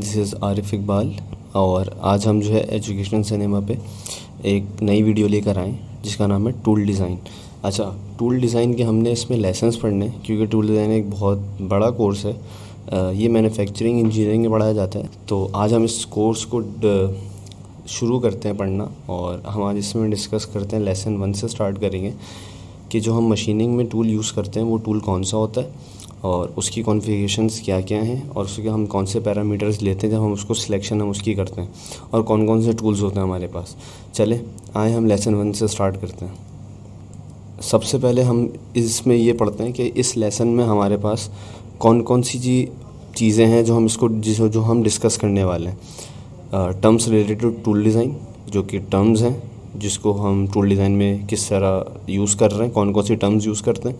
This is Arif Iqbal और आज हम जो है एजुकेशन सिनेमा पे एक नई वीडियो लेकर आए जिसका नाम है टूल डिज़ाइन। अच्छा, टूल डिज़ाइन के हमने इसमें लेसन्स पढ़ने हैं क्योंकि टूल डिज़ाइन एक बहुत बड़ा कोर्स है। ये मैन्युफैक्चरिंग इंजीनियरिंग में पढ़ाया जाता है। तो आज हम इस कोर्स को शुरू करते हैं पढ़ना और हम आज इसमें डिस्कस करते हैं। लेसन 1 से स्टार्ट करेंगे कि जो हम मशीनिंग में टूल यूज़ करते हैं वो टूल कौन सा होता है और उसकी कॉन्फ़िगरेशंस क्या क्या हैं और उसके हम कौन से पैरामीटर्स लेते हैं जब हम उसको सिलेक्शन हम उसकी करते हैं और कौन कौन से टूल्स होते हैं हमारे पास। चले आए हम लेसन 1 से स्टार्ट करते हैं। सबसे पहले हम इसमें ये पढ़ते हैं कि इस लेसन में हमारे पास कौन कौन सी चीज़ें हैं जो हम डिस्कस करने वाले हैं। Terms related to tool design, जो कि टर्म्स हैं जिसको हम टूल डिज़ाइन में किस तरह यूज़ कर रहे हैं, कौन कौन सी टर्म्स यूज़ करते हैं।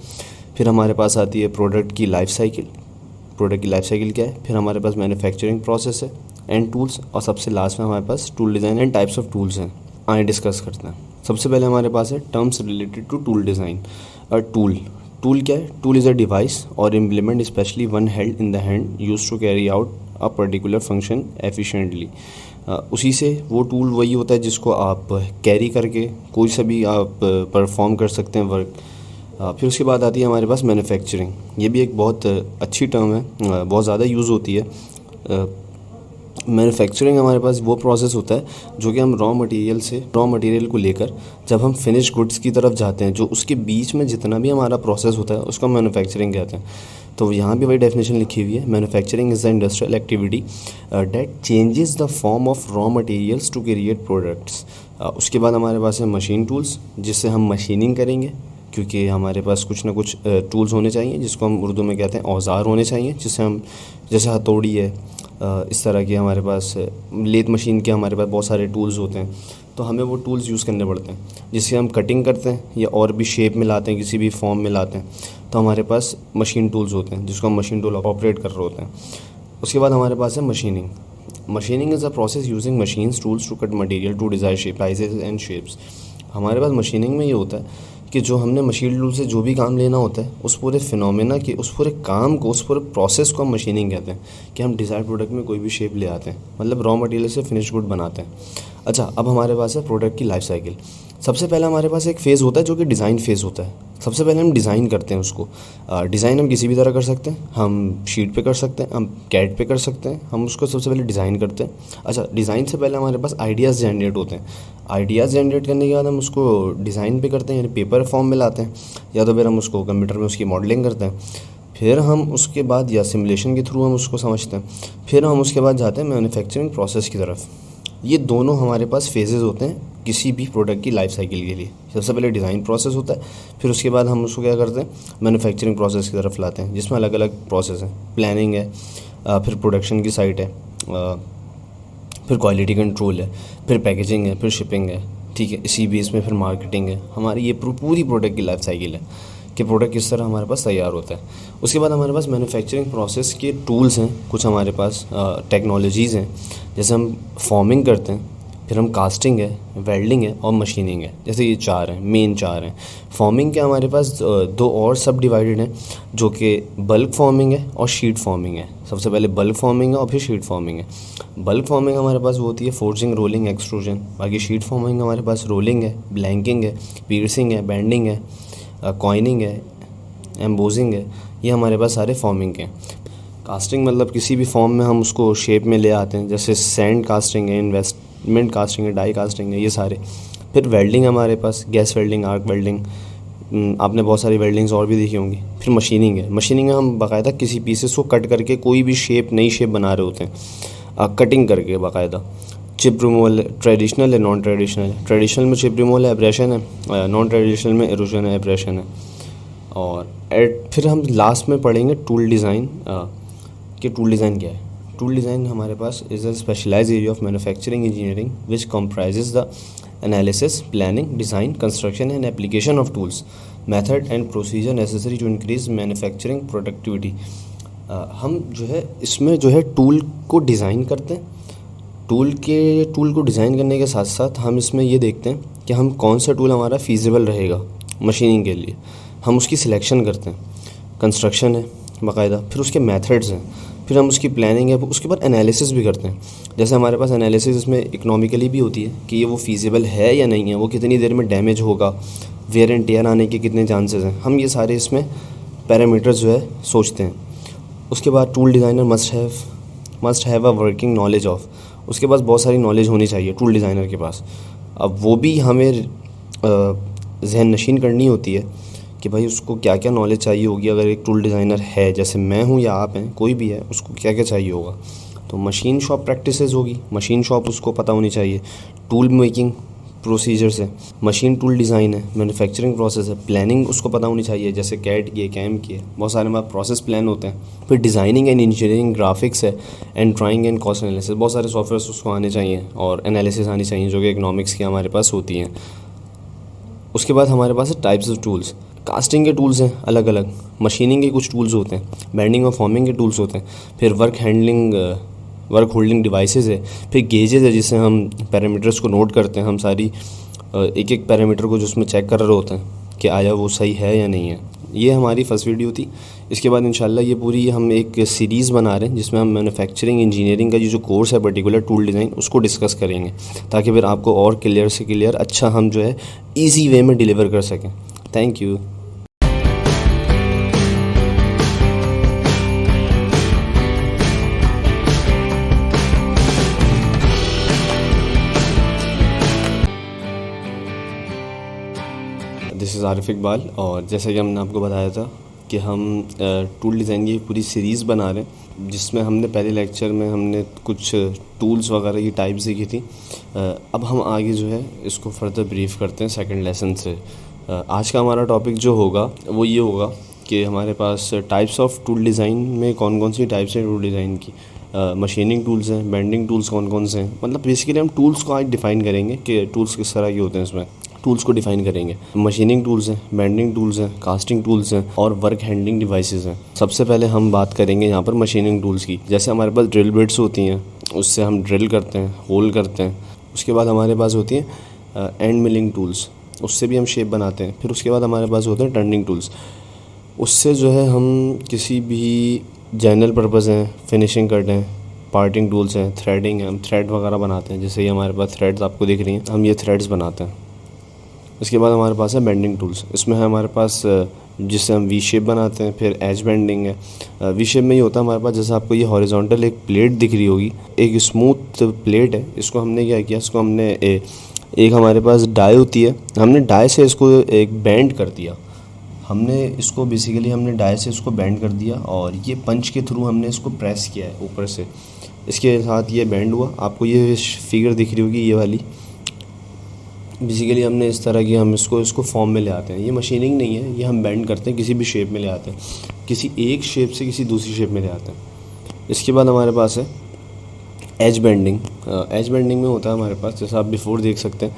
फिर हमारे पास आती है प्रोडक्ट की लाइफ साइकिल क्या है। फिर हमारे पास मैन्युफैक्चरिंग प्रोसेस है एंड टूल्स, और सबसे लास्ट में हमारे पास tool design and types of tools हैं। आए डिस्कस करते हैं। सबसे पहले हमारे पास है terms related to tool design. Tool क्या है? टूल इज़ अ डिवाइस और implement especially one held in the hand use to carry out a particular function efficiently. उसी से वो टूल वही होता है जिसको आप कैरी करके कोई सा भी आप परफॉर्म कर सकते हैं वर्क। फिर उसके बाद आती है हमारे पास मैन्युफैक्चरिंग। ये भी एक बहुत अच्छी टर्म है, बहुत ज़्यादा यूज़ होती है। मैन्युफैक्चरिंग हमारे पास वो प्रोसेस होता है जो कि हम रॉ मटेरियल को लेकर जब हम फिनिश गुड्स की तरफ जाते हैं, जो उसके बीच में जितना भी हमारा प्रोसेस होता है उसको मैन्युफैक्चरिंग कहते हैं। तो यहाँ भी वही डेफिनेशन लिखी हुई है, manufacturing is the industrial activity that changes the form of raw materials to create products. उसके बाद हमारे पास है मशीन टूल्स, जिससे हम मशीनिंग करेंगे, क्योंकि हमारे पास कुछ ना कुछ टूल्स होने चाहिए जिसको हम उर्दू में कहते हैं औज़ार होने चाहिए, जिससे हम जैसे हथौड़ी है, इस तरह के हमारे पास लेथ मशीन के हमारे पास बहुत सारे टूल्स होते हैं। तो हमें वो टूल्स यूज़ करने पड़ते हैं जिससे हम कटिंग करते हैं या और भी शेप में लाते हैं, किसी भी फॉर्म में लाते हैं। तो हमारे पास मशीन टूल्स होते हैं जिसको हम मशीन टूल ऑपरेट कर रहे होते हैं। उसके बाद हमारे पास है machining is a process using machines tools to cut material to desire shape sizes and shapes. हमारे पास मशीनिंग में ये होता है कि जो हमने मशीन टूल से जो भी काम लेना होता है उस पूरे फिनोमेना की, उस पूरे काम को, उस पूरे प्रोसेस को हम मशीनिंग कहते हैं कि हम डिज़ायर प्रोडक्ट में कोई भी शेप ले आते हैं, मतलब रॉ मटेरियल से फिनिश गुड बनाते हैं। अच्छा, अब हमारे पास है प्रोडक्ट की लाइफ साइकिल। सबसे पहले हमारे पास एक फ़ेज़ होता है जो कि डिज़ाइन फ़ेज़ होता है। सबसे पहले हम डिज़ाइन करते हैं उसको। डिज़ाइन हम किसी भी तरह कर सकते हैं, हम शीट पे कर सकते हैं, हम कैड पे कर सकते हैं, हम उसको सबसे पहले डिज़ाइन करते हैं। अच्छा, डिज़ाइन से पहले हमारे पास आइडियाज़ जनरेट होते हैं। आइडियाज़ जनरेट करने के बाद हम उसको डिज़ाइन पे करते हैं, यानी पेपर फॉर्म में लाते हैं, या तो फिर हम उसको कंप्यूटर में उसकी मॉडलिंग करते हैं। फिर हम उसके बाद या सिमुलेशन के थ्रू हम उसको समझते हैं। फिर हम उसके बाद जाते हैं मैन्युफैक्चरिंग प्रोसेस की तरफ। ये दोनों हमारे पास फेजेज़ होते हैं किसी भी प्रोडक्ट की लाइफ साइकिल के लिए। सबसे पहले डिज़ाइन प्रोसेस होता है, फिर उसके बाद हम उसको क्या करते हैं, मैन्युफैक्चरिंग प्रोसेस की तरफ लाते हैं, जिसमें अलग अलग प्रोसेस हैं। प्लानिंग है, फिर प्रोडक्शन की साइट है, फिर क्वालिटी कंट्रोल है, फिर पैकेजिंग है, फिर शिपिंग है, ठीक है। इसी बेस में फिर मार्केटिंग है। हमारी ये पूरी प्रोडक्ट की लाइफ साइकिल है कि प्रोडक्ट किस तरह हमारे पास तैयार होता है। उसके बाद हमारे पास मैन्युफैक्चरिंग प्रोसेस के टूल्स हैं, कुछ हमारे पास टेक्नोलॉजीज़ हैं। जैसे हम फॉर्मिंग करते हैं, फिर हम कास्टिंग है, वेल्डिंग है और मशीनिंग है। जैसे ये मेन चार हैं। फॉर्मिंग के हमारे पास दो और सब डिवाइडेड हैं, जो कि बल्क फॉर्मिंग है और शीट फॉर्मिंग है। सबसे पहले बल्क फॉर्मिंग है और फिर शीट फॉर्मिंग है। बल्क फॉर्मिंग हमारे पास वो होती है फोर्जिंग, रोलिंग, एक्सट्रूजन। बाकी शीट फॉर्मिंग हमारे पास रोलिंग है, ब्लैंकिंग है, पियर्सिंग है, बैंडिंग है, कॉइनिंग है, एम्बोजिंग है। ये हमारे पास सारे फॉर्मिंग के हैं। कास्टिंग मतलब किसी भी फॉर्म में हम उसको शेप में ले आते हैं, जैसे सैंड कास्टिंग है, इन्वेस्टमेंट कास्टिंग है, डाई कास्टिंग है, ये सारे। फिर वेल्डिंग हमारे पास गैस वेल्डिंग, आर्क वेल्डिंग, आपने बहुत सारी वेल्डिंग्स और भी देखी होंगी। फिर मशीनिंग है। मशीनिंग में हम बाकायदा किसी पीसेस को कट करके कोई भी शेप, नई शेप बना रहे होते हैं, कटिंग करके बाकायदा। चिप रिमूवल ट्रेडिशनल है, नॉन ट्रेडिशनल है। ट्रेडिशनल में चिप रिमूवल है, एब्रेशन है, नॉन ट्रेडिशनल में एरोजन है, एब्रेशन है। और फिर हम लास्ट में पढ़ेंगे टूल डिज़ाइन, कि टूल डिज़ाइन क्या है। टूल डिज़ाइन हमारे पास is a specialised area of manufacturing engineering which comprises the analysis, planning, design, construction and application of tools, method and procedure necessary to increase manufacturing productivity. हम जो है इसमें जो है टूल को डिज़ाइन करते हैं। टूल को डिज़ाइन करने के साथ साथ हम इसमें ये देखते हैं कि हम कौन सा टूल हमारा फीजिबल रहेगा मशीनिंग के लिए। हम उसकी सिलेक्शन करते हैं। कंस्ट्रक्शन है बाकायदा, फिर उसके मेथड्स हैं, फिर हम उसकी प्लानिंग है उसके बाद एनालिसिस भी करते हैं। जैसे हमारे पास एनालिसिस इसमें इकोनॉमिकली भी होती है कि ये वो फीजिबल है या नहीं है, वो कितनी देर में डैमेज होगा, वेयर एंड टेयर आने के कितने चांसेस हैं, हम ये सारे इसमें पैरामीटर्स जो है सोचते हैं। उसके बाद tool designer must have a working knowledge of, उसके पास बहुत सारी नॉलेज होनी चाहिए टूल डिज़ाइनर के पास। अब वो भी हमें जहन नशीन करनी होती है कि भाई उसको क्या क्या नॉलेज चाहिए होगी। अगर एक टूल डिज़ाइनर है, जैसे मैं हूँ या आप हैं, कोई भी है, उसको क्या क्या चाहिए होगा। तो मशीन शॉप प्रैक्टिसेस होगी, मशीन शॉप उसको पता होनी चाहिए। टूल मेकिंग प्रोसीजर्स है, मशीन टूल डिज़ाइन है, मैन्युफैक्चरिंग प्रोसेस है, प्लानिंग उसको पता होनी चाहिए, जैसे कैड की है, कैम की है, बहुत सारे हमारे प्रोसेस प्लान होते हैं। फिर डिज़ाइनिंग एंड इंजीनियरिंग, ग्राफिक्स है, and drawing and cost analysis, बहुत सारे सॉफ्टवेयर उसको आने चाहिए और एनालिसिस आनी चाहिए जो कि इकोनॉमिक्स की हमारे पास होती हैं। उसके बाद हमारे पास है टाइप्स ऑफ टूल्स। कास्टिंग के टूल्स हैं अलग अलग, मशीनिंग के कुछ टूल्स होते हैं, बेंडिंग और फॉर्मिंग के टूल्स होते हैं, फिर वर्क होल्डिंग डिवाइसेस है, फिर गेजेस है जिससे हम पैरामीटर्स को नोट करते हैं। हम सारी एक एक पैरामीटर को जिसमें चेक कर रहे होते हैं कि आया वो सही है या नहीं है। ये हमारी फर्स्ट वीडियो थी। इसके बाद इंशाल्लाह ये पूरी हम एक सीरीज़ बना रहे हैं जिसमें हम मैन्युफैक्चरिंग इंजीनियरिंग का जो कोर्स है पर्टिकुलर टूल डिज़ाइन उसको डिस्कस करेंगे, ताकि फिर आपको और क्लियर से क्लियर अच्छा हम जो है ईजी वे में डिलीवर कर सकें। Thank you. This is Arif Iqbal, और जैसे कि हमने आपको बताया था कि हम टूल डिज़ाइन की पूरी सीरीज़ बना रहे हैं, जिसमें हमने पहले लेक्चर में हमने कुछ टूल्स वगैरह की टाइप सीखी थी। अब हम आगे जो है इसको फर्दर ब्रीफ करते हैं सेकंड लेसन से। आज का हमारा टॉपिक जो होगा वो ये होगा कि हमारे पास टाइप्स ऑफ टूल डिज़ाइन में कौन कौन सी टाइप्स हैं टूल डिज़ाइन की। मशीनिंग टूल्स हैं, बेंडिंग टूल्स कौन कौन से हैं, मतलब बेसिकली हम टूल्स को आज डिफ़ाइन करेंगे कि टूल्स किस तरह के होते हैं। इसमें टूल्स को डिफ़ाइन करेंगे। मशीनिंग टूल्स हैं, बेंडिंग टूल्स हैं, कास्टिंग टूल्स हैं और वर्क हैंडलिंग डिवाइसेस हैं। सबसे पहले हम बात करेंगे यहाँ पर मशीनिंग टूल्स की। जैसे हमारे पास ड्रिल बिट्स होती हैं, उससे हम ड्रिल करते हैं, होल करते हैं। उसके बाद हमारे पास होती हैं एंड मिलिंग टूल्स, उससे भी हम शेप बनाते हैं। फिर उसके बाद हमारे पास होते हैं टर्निंग टूल्स, उससे जो है हम किसी भी जनरल पर्पज़ हैं, फिनिशिंग करते हैं। पार्टिंग टूल्स हैं, थ्रेडिंग है, हम थ्रेड वगैरह बनाते हैं। जैसे ये हमारे पास थ्रेड्स आपको दिख रही हैं, हम ये थ्रेड्स बनाते हैं। उसके बाद हमारे पास है बेंडिंग टूल्स, इसमें है हमारे पास जिससे हम वी शेप बनाते हैं। फिर एज बेंडिंग है। वी शेप में ये होता है हमारे पास, जैसे आपको ये हॉरिजॉन्टल एक प्लेट दिख रही होगी, एक स्मूथ प्लेट है। इसको हमने क्या किया, इसको हमने एक हमारे पास डाई होती है, हमने डाई से इसको एक बेंड कर दिया। हमने इसको बेसिकली हमने डाई से इसको बेंड कर दिया और ये पंच के थ्रू हमने इसको प्रेस किया है ऊपर से, इसके साथ ये बेंड हुआ। आपको ये फिगर दिख रही होगी, ये वाली बेसिकली हमने इस तरह की हम इसको फॉर्म में ले आते हैं। ये मशीनिंग नहीं है, ये हम बेंड करते हैं, किसी भी शेप में ले आते हैं, किसी एक शेप से किसी दूसरी शेप में ले आते हैं। इसके बाद हमारे पास है एज बेंडिंग। एज बेंडिंग में होता है हमारे पास, जैसा आप बिफोर देख सकते हैं,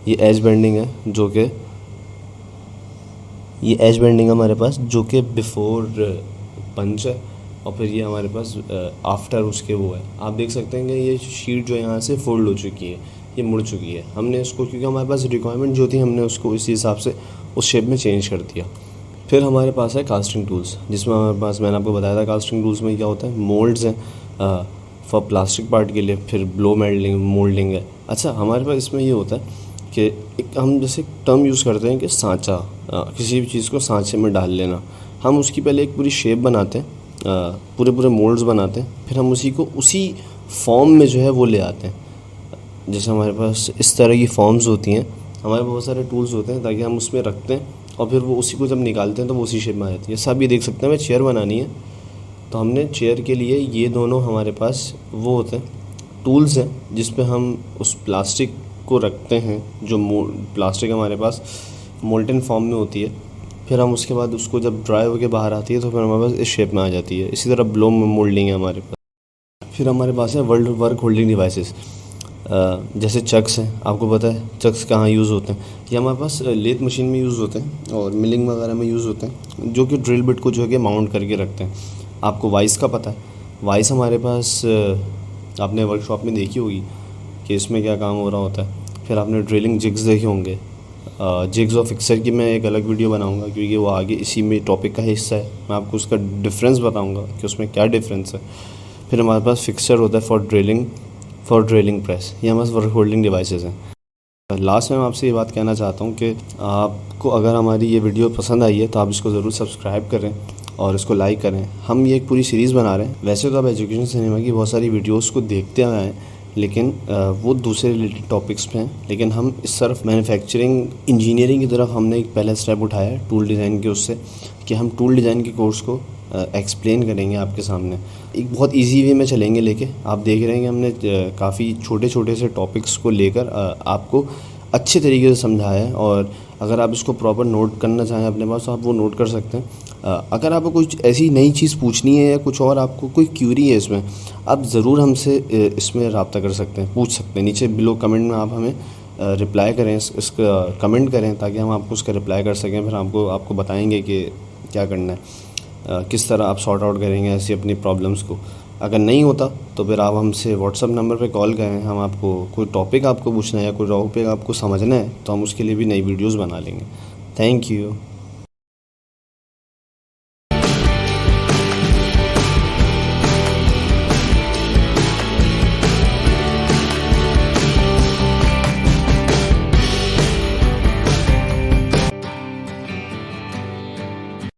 ये एज बेंडिंग है जो कि ये एज बेंडिंग हमारे पास जो कि बिफोर पंच है, और फिर ये हमारे पास आफ्टर उसके वो है। आप देख सकते हैं कि ये शीट जो यहाँ से फोल्ड हो चुकी है, ये मुड़ चुकी है। हमने इसको, क्योंकि हमारे पास रिक्वायरमेंट जो थी, हमने उसको इसी हिसाब से उस शेप में चेंज कर दिया। फिर हमारे पास है कास्टिंग टूल्स, जिसमें हमारे पास मैंने आपको बताया था कास्टिंग टूल्स में क्या होता है, मोल्ड्स हैं फॉर प्लास्टिक पार्ट के लिए, फिर ब्लो मोल्डिंग है। अच्छा, हमारे पास इसमें ये होता है कि एक हम जैसे टर्म यूज़ करते हैं कि सांचा, किसी भी चीज़ को सांचे में डाल लेना। हम उसकी पहले एक पूरी शेप बनाते हैं, पूरे मोल्ड्स बनाते हैं, फिर हम उसी को उसी फॉर्म में जो है वो ले आते हैं। जैसे हमारे पास इस तरह की फॉर्म्स होती हैं, हमारे बहुत सारे टूल्स होते हैं ताकि हम उसमें रखते हैं और फिर वो उसी को जब निकालते हैं तो वो उसी शेप में आ जाती है। सब ये देख सकते हैं, हमें चेयर बनानी है तो हमने चेयर के लिए ये दोनों हमारे पास वो होते हैं टूल्स हैं, जिस पे हम उस प्लास्टिक को रखते हैं, जो प्लास्टिक हमारे पास मोल्टन फॉर्म में होती है। फिर हम उसके बाद उसको जब ड्राई होकर बाहर आती है तो फिर हमारे पास इस शेप में आ जाती है। इसी तरह ब्लो मोल्डिंग है हमारे पास। फिर हमारे पास है वर्क होल्डिंग डिवाइसेस, जैसे चक्स हैं। आपको पता है चक्स कहाँ यूज़ होते हैं, ये हमारे पास लेथ मशीन में यूज़ होते हैं और मिलिंग वगैरह में यूज़ होते हैं, जो कि ड्रिल बिट को जो है कि माउंट करके रखते हैं। आपको वाइस का पता है, वाइस हमारे पास आपने वर्कशॉप में देखी होगी कि इसमें क्या काम हो रहा होता है। फिर आपने ड्रिलिंग जिग्स देखे होंगे। जिग्स और फिक्सर की मैं एक अलग वीडियो बनाऊंगा, क्योंकि वो आगे इसी में टॉपिक का हिस्सा है। मैं आपको उसका डिफरेंस बताऊंगा कि उसमें क्या डिफरेंस है। फिर हमारे पास फिक्सर होता है फॉर ड्रिलिंग प्रेस, ये हमारे वर्क होल्डिंग डिवाइसेस हैं। लास्ट में मैं आपसे ये बात कहना चाहता हूँ कि आपको अगर हमारी ये वीडियो पसंद आई है तो आप इसको ज़रूर सब्सक्राइब करें और इसको लाइक करें। हम ये एक पूरी सीरीज़ बना रहे हैं। वैसे तो आप एजुकेशन सिनेमा की बहुत सारी वीडियोज़ को देखते आए हैं, लेकिन वो दूसरे रिलेटेड टॉपिक्स पे हैं, लेकिन हम इस तरफ मैन्युफैक्चरिंग इंजीनियरिंग की तरफ हमने एक पहला स्टेप उठाया है टूल डिज़ाइन के, उससे कि हम टूल डिज़ाइन के कोर्स को एक्सप्लेन करेंगे आपके सामने एक बहुत इजी वे में चलेंगे लेके। आप देख रहे हैं कि हमने काफ़ी छोटे छोटे से टॉपिक्स को लेकर आपको अच्छे तरीके से समझाया है, और अगर आप इसको प्रॉपर नोट करना चाहें अपने पास तो आप वो नोट कर सकते हैं। अगर आपको कुछ ऐसी नई चीज़ पूछनी है या कुछ और आपको कोई क्यूरी है इसमें, आप ज़रूर हमसे इसमें रब्ता कर सकते हैं, पूछ सकते हैं। नीचे बिलो कमेंट में आप हमें रिप्लाई करें, इसका कमेंट करें ताकि हम आपको उसका रिप्लाई कर सकें। फिर आपको बताएंगे कि क्या करना है, किस तरह आप सॉर्ट आउट करेंगे ऐसी अपनी प्रॉब्लम्स को। अगर नहीं होता तो फिर आप हमसे व्हाट्सअप नंबर पे कॉल करें। हम आपको कोई टॉपिक आपको पूछना है या कोई टॉपिक आपको समझना है तो हम उसके लिए भी नई वीडियोस बना लेंगे। Thank you.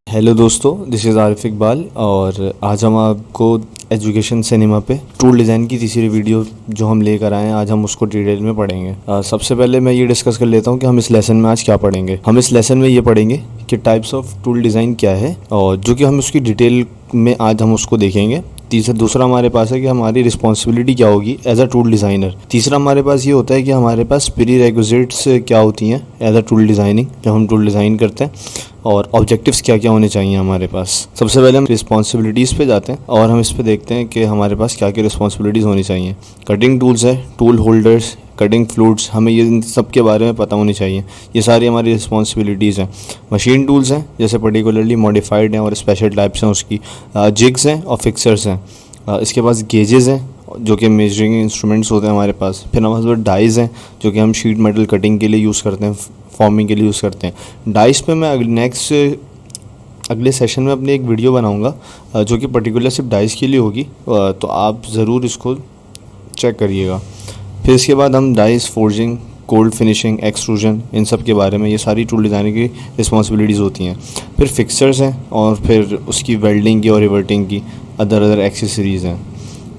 हेलो दोस्तों, दिस इज़ आरिफ इकबाल, और आज हम आपको एजुकेशन सिनेमा पे टूल डिज़ाइन की तीसरी वीडियो जो हम लेकर आए हैं, आज हम उसको डिटेल में पढ़ेंगे। सबसे पहले मैं ये डिस्कस कर लेता हूँ कि हम इस लेसन में आज क्या पढ़ेंगे। हम इस लेसन में ये पढ़ेंगे कि टाइप्स ऑफ टूल डिज़ाइन क्या है, और जो कि हम उसकी डिटेल में आज हम उसको देखेंगे। दूसरा हमारे पास है कि हमारी रिस्पॉन्सिबिलिटी क्या होगी एज अ टूल डिज़ाइनर। तीसरा हमारे पास ये होता है कि हमारे पास प्रीरेक्विजिट्स क्या होती हैं एज अ टूल डिज़ाइनिंग जब हम टूल डिज़ाइन करते हैं, और ऑब्जेक्टिव्स क्या क्या होने चाहिए हमारे पास। सबसे पहले हम रिस्पॉन्सिबिलिटीज़ पे जाते हैं और हम इस पे देखते हैं कि हमारे पास क्या क्या रिस्पॉन्सिबिलिटीज़ होनी चाहिए। कटिंग टूल्स है, टूल होल्डर्स, कटिंग फ्लूइड्स, हमें ये इन सब के बारे में पता होनी चाहिए। ये सारी हमारी रिस्पॉन्सिबिलिटीज़ हैं। मशीन टूल्स हैं जैसे पर्टिकुलरली मॉडिफाइड हैं और स्पेशल टाइप्स हैं उसकी, जिग्स हैं और फिक्सर्स हैं। इसके पास गेजेस हैं जो कि मेजरिंग इंस्ट्रूमेंट्स होते हैं हमारे पास। फिर हमारे पास डाइज़ हैं जो कि हम शीट मेटल कटिंग के लिए यूज़ करते हैं, फॉर्मिंग के लिए यूज़ करते हैं। डाइस पे मैं अगले सेशन में अपनी एक वीडियो बनाऊंगा जो कि पर्टिकुलर सिर्फ डाइस के लिए होगी, तो आप ज़रूर इसको चेक करिएगा। फिर इसके बाद हम dies, forging, cold finishing, extrusion, इन सब के बारे में, ये सारी टूल डिज़ाइनिंग की रिस्पॉन्सिबिलिटीज़ होती हैं। फिर फिक्सर्स हैं और फिर उसकी वेल्डिंग की और रिवर्टिंग की अदर एक्सेसरीज़ हैं।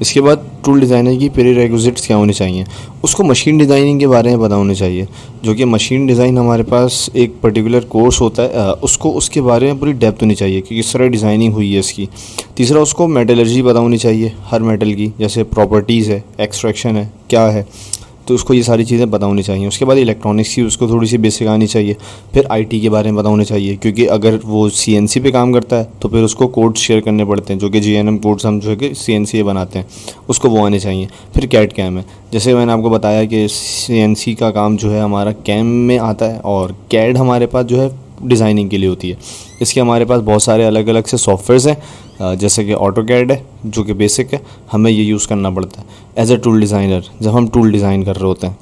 इसके बाद टूल डिज़ाइनर की प्रीरेक्विजिट्स क्या होनी चाहिए, उसको मशीन डिज़ाइनिंग के बारे में पता होना चाहिए, जो कि मशीन डिज़ाइन हमारे पास एक पर्टिकुलर कोर्स होता है, उसको उसके बारे में पूरी डेप्थ होनी चाहिए कि किस तरह डिज़ाइनिंग हुई है इसकी। तीसरा, उसको मेटलर्जी पता होनी चाहिए हर मेटल की, जैसे प्रॉपर्टीज़ है, एक्सट्रैक्शन है, क्या है, तो उसको ये सारी चीज़ें पता होनी चाहिए। उसके बाद इलेक्ट्रॉनिक्स की उसको थोड़ी सी बेसिक आनी चाहिए। फिर आईटी के बारे में पता होना चाहिए, क्योंकि अगर वो सीएनसी पे काम करता है तो फिर उसको कोड्स शेयर करने पड़ते हैं, जो कि जीएनएम कोड्स हम जो है कि सीएनसी बनाते हैं, उसको वो आने चाहिए। फिर कैड कैम है, जैसे मैंने आपको बताया कि सीएनसी का काम जो है हमारा कैम में आता है, और कैड हमारे पास जो है डिज़ाइनिंग के लिए होती है। इसके हमारे पास बहुत सारे अलग अलग से सॉफ्टवेयर्स हैं, जैसे कि ऑटोकैड है जो कि बेसिक है, हमें ये यूज़ करना पड़ता है एज अ टूल डिज़ाइनर जब हम टूल डिज़ाइन कर रहे होते हैं।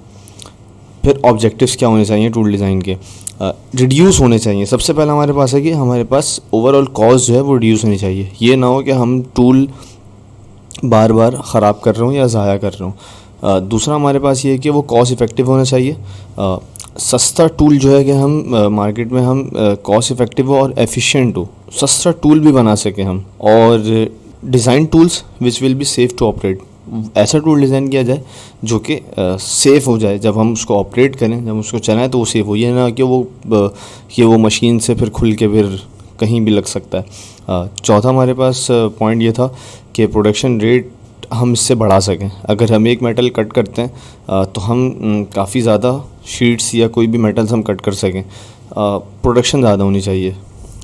फिर ऑब्जेक्टिव्स क्या होने चाहिए टूल डिज़ाइन के, रिड्यूस होने चाहिए। सबसे पहला हमारे पास है कि हमारे पास ओवरऑल कॉस्ट जो है वो रिड्यूस होनी चाहिए। ये ना हो कि हम टूल बार बार ख़राब कर रहे हूँ या ज़ाया कर रहे हूँ। दूसरा हमारे पास ये है कि वो कॉस्ट इफ़ेक्टिव होना चाहिए। सस्ता टूल जो है कि हम मार्केट में हम कॉस्ट इफ़ेक्टिव हो और एफिशिएंट हो, सस्ता टूल भी बना सकें हम। और design tools which will be safe to operate, ऐसा टूल डिज़ाइन किया जाए जो कि सेफ़ हो जाए, जब हम उसको ऑपरेट करें, जब उसको चलाएं तो वो सेफ़ हो। ये ना कि वो मशीन से फिर खुल के फिर कहीं भी लग सकता है। चौथा हमारे पास पॉइंट ये था कि प्रोडक्शन रेट हम इससे बढ़ा सकें। अगर हम एक मेटल कट करते हैं तो हम काफ़ी ज़्यादा शीट्स या कोई भी मेटल्स हम कट कर सकें। प्रोडक्शन ज़्यादा होनी चाहिए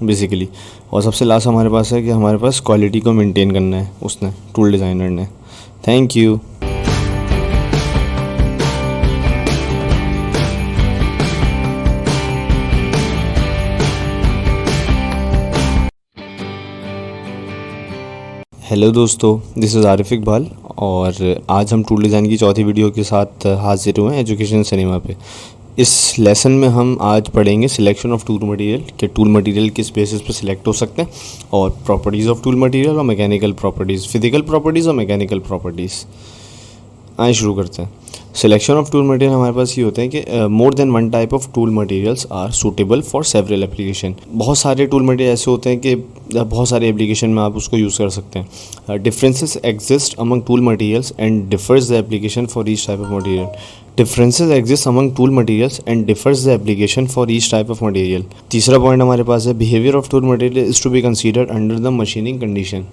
बेसिकली। और सबसे लास्ट हमारे पास है कि हमारे पास क्वालिटी को मेंटेन करना है उसने, टूल डिज़ाइनर ने। Thank you. हेलो दोस्तों, दिस इज़ आरिफ इकबाल, और आज हम टूल डिज़ाइन की चौथी वीडियो के साथ हाजिर हुए हैं एजुकेशन सिनेमा पे। इस लेसन में हम आज पढ़ेंगे सिलेक्शन ऑफ टूल मटेरियल कि टूल मटेरियल किस बेसिस पे सिलेक्ट हो सकते हैं, और प्रॉपर्टीज़ ऑफ टूल मटेरियल और मैकेनिकल प्रॉपर्टीज़, फिजिकल प्रॉपर्टीज़ और मैकेनिकल प्रॉपर्टीज़। आइए शुरू करते हैं। सिलेक्शन ऑफ टूल मटेरियल हमारे पास ये होते हैं कि more than one type of tool materials are suitable for several application. बहुत सारे टूल मटेरियल ऐसे होते हैं कि बहुत सारे एप्लीकेशन में आप उसको यूज़ कर सकते हैं। Differences exist among tool materials and differs the application for each type of material. Differences exist among tool materials and differs the application for each type of material. तीसरा पॉइंट हमारे पास है behaviour of tool material is to be considered under the machining condition.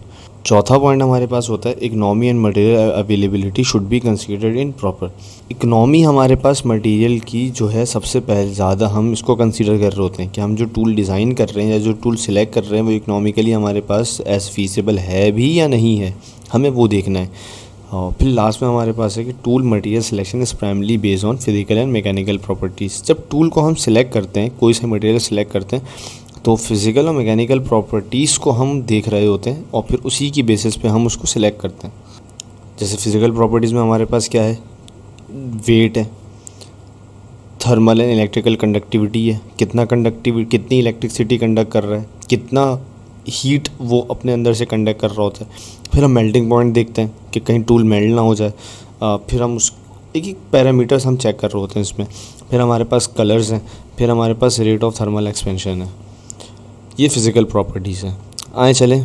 चौथा point हमारे पास होता है economy and material availability should be considered in proper. Economy हमारे पास मटेरियल की जो है सबसे पहले ज़्यादा हम इसको कंसीडर कर रहे होते हैं कि हम जो टूल डिज़ाइन कर रहे हैं या जो टूल सिलेक्ट कर रहे हैं वो इकोनॉमिकली हमारे पास एज फीसिबल है भी या नहीं है, हमें वो देखना है। और फिर लास्ट में हमारे पास है कि tool material selection is primarily based on physical and mechanical properties. जब टूल को हम सिलेक्ट करते हैं, कोई सा मटेरियल सिलेक्ट करते हैं, तो फिज़िकल और मैकेनिकल प्रॉपर्टीज़ को हम देख रहे होते हैं और फिर उसी की बेसिस पे हम उसको सिलेक्ट करते हैं। जैसे फिज़िकल प्रॉपर्टीज़ में हमारे पास क्या है, वेट है, थर्मल एंड इलेक्ट्रिकल कंडक्टिविटी है, कितनी इलेक्ट्रिसिटी कंडक्ट कर रहा है, कितना हीट वो अपने अंदर से कंडक्ट कर रहा होता है। फिर हम मेल्टिंग पॉइंट देखते हैं कि कहीं टूल मेल्ट ना हो जाए। फिर हम उस एक पैरामीटर्स हम चेक कर रहे होते हैं इसमें। फिर हमारे पास कलर्स हैं, फिर हमारे पास रेट ऑफ थर्मल एक्सपेंशन है। ये फिज़िकल प्रॉपर्टीज़ हैं। आए चलें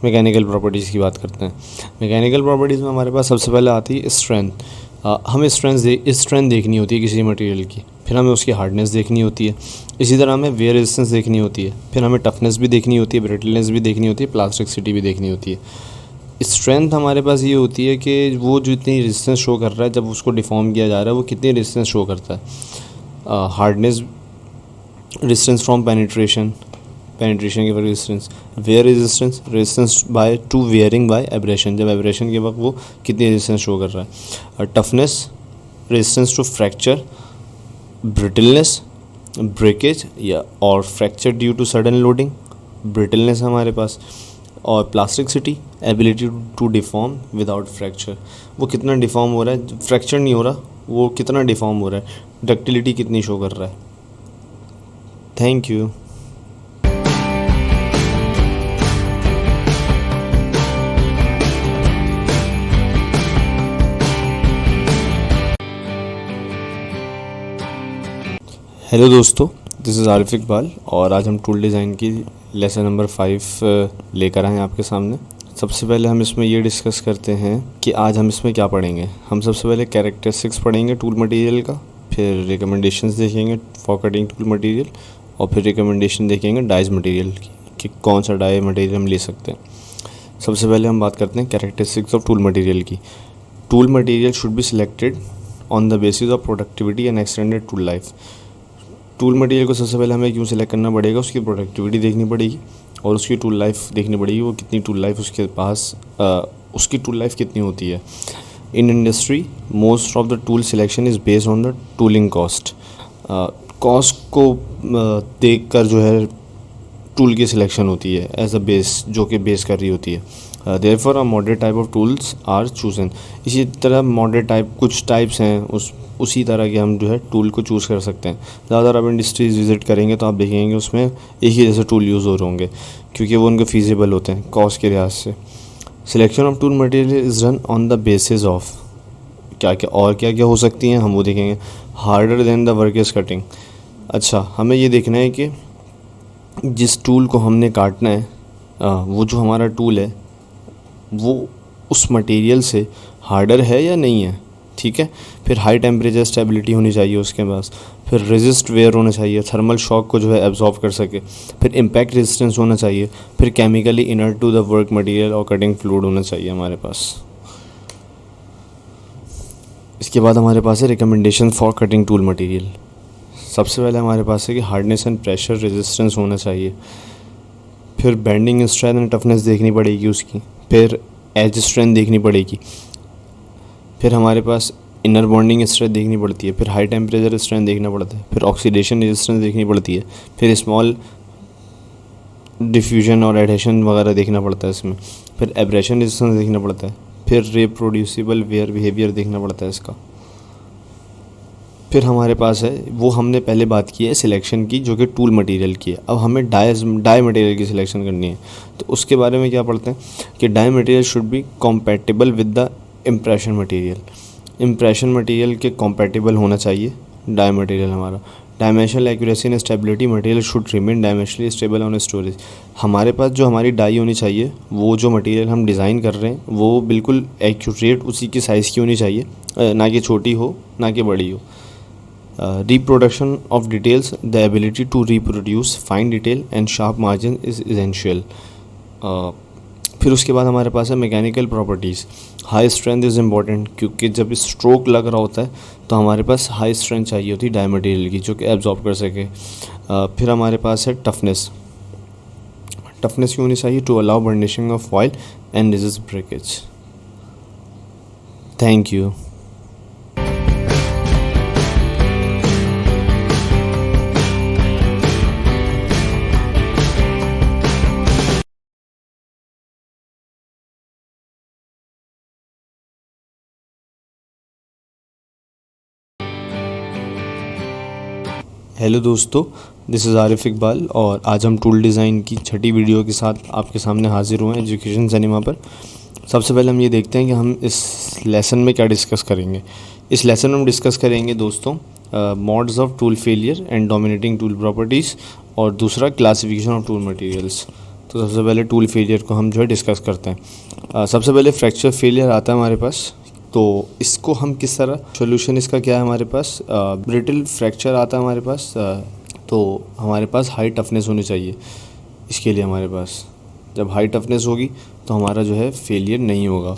मैकेनिकल प्रॉपर्टीज़ की बात करते हैं। मैकेनिकल प्रॉपर्टीज़ में हमारे पास सबसे पहले आती है स्ट्रेंथ। हमें स्ट्रेंथ देखनी होती है किसी मटेरियल की, फिर हमें उसकी हार्डनेस देखनी होती है, इसी तरह हमें वेयर रेजिस्टेंस देखनी होती है, फिर हमें टफनेस भी देखनी होती है, ब्रिटलनेस भी देखनी होती है, प्लास्टिसिटी भी देखनी होती है। स्ट्रेंथ हमारे पास ये होती है कि वो जो इतनी रेजिस्टेंस शो कर रहा है, जब उसको डिफॉर्म किया जा रहा है वो कितनी रेजिस्टेंस शो करता है। हार्डनेस रेजिस्टेंस फ्रॉम पेनिट्रेशन की वजह resistance, wear resistance by to wearing by abrasion, जब एब्रेशन के वक्त वो कितनी रेजिस्टेंस शो कर रहा है। Toughness resistance to fracture, brittleness breakage या और fracture due to sudden loading, brittleness हमारे पास, और plasticity ability to deform without fracture, वो कितना डिफॉर्म हो रहा है, फ्रैक्चर नहीं हो रहा, वो कितना डिफॉर्म हो रहा है, डक्टिलिटी कितनी शो कर रहा है। Thank you. हेलो दोस्तों, दिस इज़ आरिफ इकबाल और आज हम टूल डिज़ाइन की लेसन नंबर 5 लेकर आए हैं आपके सामने। सबसे पहले हम इसमें ये डिस्कस करते हैं कि आज हम इसमें क्या पढ़ेंगे। हम सबसे पहले कैरेक्टरिस्टिक्स पढ़ेंगे टूल मटेरियल का, फिर रिकमेंडेशंस देखेंगे फॉर कटिंग टूल मटेरियल, और फिर रिकमेंडेशन देखेंगे डाइज मटेरियल की कि कौन सा डाई मटेरियल हम ले सकते हैं। सबसे पहले हम बात करते हैं कैरेक्टरिस्टिक्स ऑफ टूल मटेरियल की। Tool material should be selected on the basis of productivity and extended tool life. Tool material को सबसे पहले हमें क्यों सिलेक्ट करना पड़ेगा, उसकी प्रोडक्टिविटी देखनी पड़ेगी और उसकी टूल लाइफ देखनी पड़ेगी, वो कितनी टूल लाइफ उसके पास उसकी टूल लाइफ कितनी होती है। In industry most of the tool selection is based on the tooling cost. Cost को देख कर जो है टूल की सिलेक्शन होती है एज अ बेस, जो कि बेस कर रही होती है। Therefore a moderate type of tools are chosen. इसी तरह मॉडरेट टाइप कुछ टाइप्स हैं, उसी तरह के हम जो है टूल को चूज़ कर सकते हैं। ज़्यादातर आप इंडस्ट्रीज़ विज़िट करेंगे तो आप देखेंगे उसमें एक ही जैसे टूल यूज़ हो रहे होंगे, क्योंकि वो उनके फीजिबल होते हैं कॉस्ट के लिहाज से। Selection of tool material is run on the basis of क्या क्या हो सकती हैं, हम वो देखेंगे। Harder than the work is cutting. अच्छा, हमें ये देखना है कि जिस टूल को हमने काटना है, वो जो हमारा टूल है वो उस मटेरियल से हार्डर है या नहीं है, ठीक है। फिर हाई टेम्परेचर स्टेबिलिटी होनी चाहिए उसके पास, फिर रेजिस्ट वेयर होना चाहिए, थर्मल शॉक को जो है एब्जॉर्ब कर सके, फिर इम्पैक्ट रेजिस्टेंस होना चाहिए, फिर chemically inert to the work material और कटिंग फ्लूइड होना चाहिए हमारे पास। इसके बाद हमारे पास है recommendation for cutting tool material. सबसे पहले हमारे पास है कि हार्डनेस एंड प्रेशर रेजिस्टेंस होना चाहिए, फिर बेंडिंग स्ट्रेंथ एंड टफनेस देखनी पड़ेगी उसकी, फिर एज स्ट्रेंथ देखनी पड़ेगी, फिर हमारे पास इनर बॉन्डिंग स्ट्रेंथ देखनी पड़ती है, फिर हाई टेम्परेचर स्ट्रेंथ देखना पड़ता है, फिर ऑक्सीडेशन रेजिस्टेंस देखनी पड़ती है, फिर स्मॉल डिफ्यूजन और एडहेशन वगैरह देखना पड़ता है इसमें, फिर एब्रेशन रेजिस्टेंस देखना पड़ता है, फिर रिप्रोड्यूसिबल वेयर बिहेवियर देखना पड़ता है इसका, फिर हमारे पास है, वो हमने पहले बात की है सिलेक्शन की, जो कि टूल मटेरियल की है। अब हमें डाई मटेरियल की सिलेक्शन करनी है। तो उसके बारे में क्या पढ़ते हैं कि die material should be compatible with the impression material. Impression material के कॉम्पैटिबल होना चाहिए डाई मटेरियल हमारा। Dimensional accuracy and stability, material should remain dimensionally stable on storage. हमारे पास जो हमारी डाई होनी चाहिए, वो जो मटेरियल हम डिज़ाइन कर रहे हैं वो बिल्कुल एक्यूरेट उसी की साइज़ की होनी चाहिए, ना कि छोटी हो ना कि बड़ी हो। Reproduction of details, the ability to reproduce fine detail and sharp margin is essential. फिर उसके बाद हमारे पास है mechanical properties. High strength is important, क्योंकि जब स्ट्रोक लग रहा होता है तो हमारे पास हाई स्ट्रेंथ चाहिए होती है डाई मटेरियल की, जो कि एब्जॉर्ब कर सके। फिर हमारे पास है टफनेस। टफनेस क्यों होनी चाहिए? To allow burnishing of foil and resist breakage. Thank you. Hello दोस्तों, दिस इज़ आरिफ इकबाल और आज हम टूल डिज़ाइन की छठी वीडियो के साथ आपके सामने हाजिर हुए हैं एजुकेशन सिनेमा पर। सबसे पहले हम ये देखते हैं कि हम इस लेसन में क्या डिस्कस करेंगे। इस लेसन में हम डिस्कस करेंगे दोस्तों modes of tool failure and dominating tool properties, और दूसरा क्लासिफिकेशन ऑफ टूल मटेरियल्स। तो सबसे पहले टूल फेलियर को हम जो है डिस्कस करते हैं। सबसे पहले फ्रैक्चर फेलियर आता है हमारे पास। तो इसको हम किस तरह, सोल्यूशन इसका क्या है हमारे पास? ब्रिटल फ्रैक्चर आता है हमारे पास। तो हमारे पास हाई टफनेस होनी चाहिए इसके लिए। हमारे पास जब हाई टफनेस होगी तो हमारा जो है फेलियर नहीं होगा।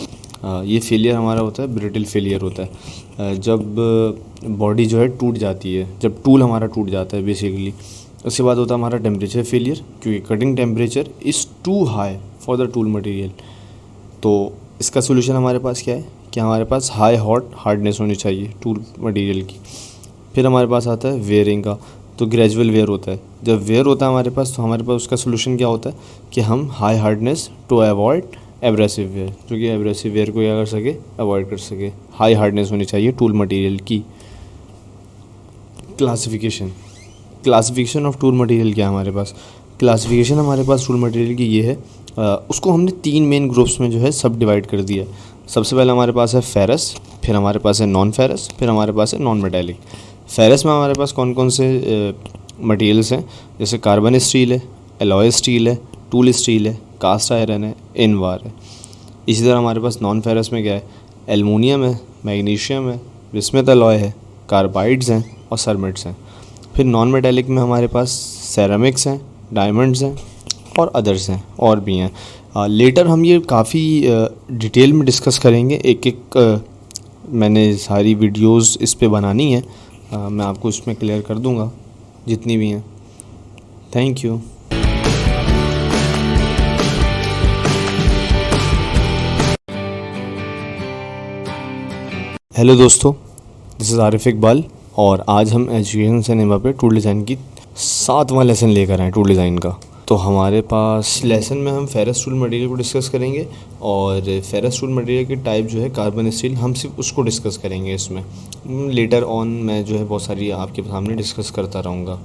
ये फेलियर हमारा होता है ब्रिटल फेलियर होता है, जब बॉडी जो है टूट जाती है, जब टूल हमारा टूट जाता है बेसिकली। उसके बाद होता है हमारा टेम्परेचर फेलियर, क्योंकि cutting temperature is too high for the tool material. तो इसका सोल्यूशन हमारे पास क्या है कि हमारे पास हाई हॉट हार्डनेस होनी चाहिए टूल मटेरियल की। फिर हमारे पास आता है वेयरिंग का। तो ग्रेजुअल वेयर होता है। जब वेयर होता है हमारे पास, तो हमारे पास उसका सोल्यूशन क्या होता है कि हम high hardness to avoid abrasive wear, जो कि एब्रेसिव वेयर को क्या कर सके, अवॉइड कर सके। हाई हार्डनेस होनी चाहिए टूल मटेरियल की। क्लासिफिकेशन ऑफ टूल मटेरियल क्या है हमारे पास? क्लासिफिकेशन हमारे पास टूल मटेरियल की ये है, उसको हमने 3 मेन ग्रुप्स में जो है सब डिवाइड कर दिया। सबसे पहले हमारे पास है फेरस, फिर हमारे पास है नॉन फेरस, फिर हमारे पास है नॉन मेटालिक। फेरस में हमारे पास कौन कौन से मटेरियल्स हैं? जैसे कार्बन स्टील है, एलॉय स्टील है, टूल स्टील है, कास्ट आयरन है, इनवार है। इसी तरह हमारे पास नॉन फेरस में क्या है? एलुमिनियम है, मैग्नीशियम है, बिस्मथ अलॉय है, कार्बाइड्स हैं और सरमेट्स हैं। फिर नॉन मेटालिक में हमारे पास सेरामिक्स हैं, डायमंड्स हैं और अदर्स हैं, और भी हैं। लेटर हम ये काफ़ी डिटेल में डिस्कस करेंगे। एक मैंने सारी वीडियोस इस पे बनानी है, मैं आपको इसमें क्लियर कर दूंगा जितनी भी हैं। Thank you. हेलो दोस्तों, दिस इज़ आरिफ इकबाल और आज हम एजुकेशन सिनेमा पे टूल डिज़ाइन की 7वां लेसन लेकर आए टूल डिज़ाइन का। तो हमारे पास लेसन में हम फेरस टूल मटेरियल को डिस्कस करेंगे, और फेरस टूल मटेरियल की टाइप जो है कार्बन स्टील, हम सिर्फ उसको डिस्कस करेंगे इसमें। लेटर ऑन मैं जो है बहुत सारी आपके सामने डिस्कस करता रहूँगा।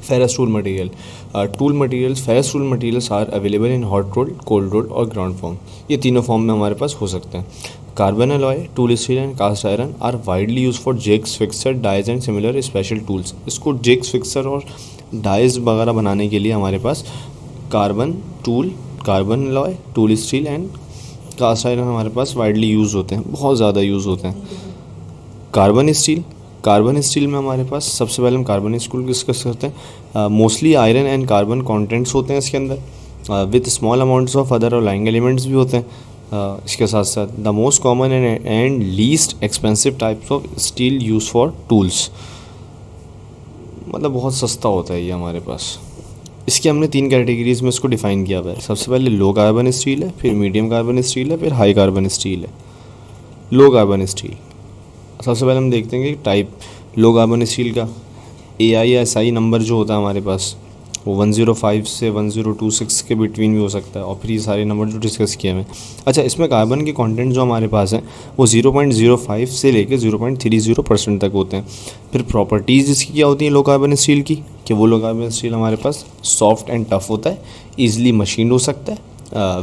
Ferrous tool material ferrous tool materials are available in hot rolled, cold rolled और ग्राउंड फॉर्म। ये तीनों फॉर्म में हमारे पास हो सकते हैं। Carbon alloy, tool steel and cast iron are widely use for jigs, fixer, dies and similar special tools. इसको जिग्स, फिक्सर और डाइज वगैरह बनाने के लिए हमारे पास carbon alloy, tool steel and cast iron हमारे पास वाइडली यूज़ होते हैं, बहुत ज़्यादा यूज़ होते हैं। कार्बन स्टील में हमारे पास सबसे पहले हम कार्बन स्टील डिस्कस करते हैं। Mostly iron and carbon contents होते हैं इसके अंदर, with small amounts of other alloying elements भी होते हैं। इसके साथ साथ the most common and least expensive types of steel use for tools, मतलब बहुत सस्ता होता है ये हमारे पास। इसके हमने 3 कैटेगरीज में इसको डिफ़ाइन किया हुआ है। सबसे पहले लो कार्बन स्टील है, फिर मीडियम कार्बन स्टील है, फिर हाई कार्बन स्टील है। लो कार्बन स्टील सबसे पहले हम देखते हैं कि टाइप लो कार्बन स्टील का AISI नंबर जो होता है हमारे पास, वो 105 से 1026 के बिटवीन भी हो सकता है, और फिर ये सारे नंबर जो डिस्कस किए हैं। अच्छा, इसमें कार्बन के कंटेंट जो हमारे पास हैं वो 0.05 से लेके 0.30% तक होते हैं। फिर प्रॉपर्टीज़ इसकी क्या होती हैं लो कार्बन स्टील की, कि वो लो कार्बन स्टील हमारे पास सॉफ्ट एंड टफ होता है, ईजिली मशीन हो सकता है,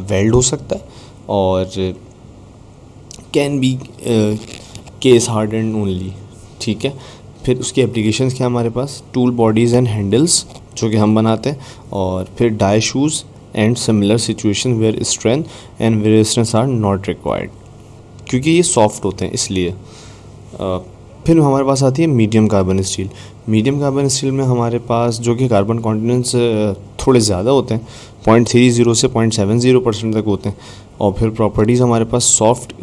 वेल्ड हो सकता है, और can be case hard and only. ठीक है, फिर उसकी एप्लीकेशंस क्या हमारे पास, टूल बॉडीज़ एंड हैंडल्स जो कि हम बनाते हैं, और फिर die shoes and similar situation where strength and resistance are not required, क्योंकि ये सॉफ्ट होते हैं इसलिए। फिर हमारे पास आती है medium carbon steel. Medium carbon steel में हमारे पास जो कि कार्बन कॉन्टिनेंट्स थोड़े ज़्यादा होते हैं, 0.30 से 0.70% तक होते हैं, और फिर प्रॉपर्टीज़ हमारे पास soft,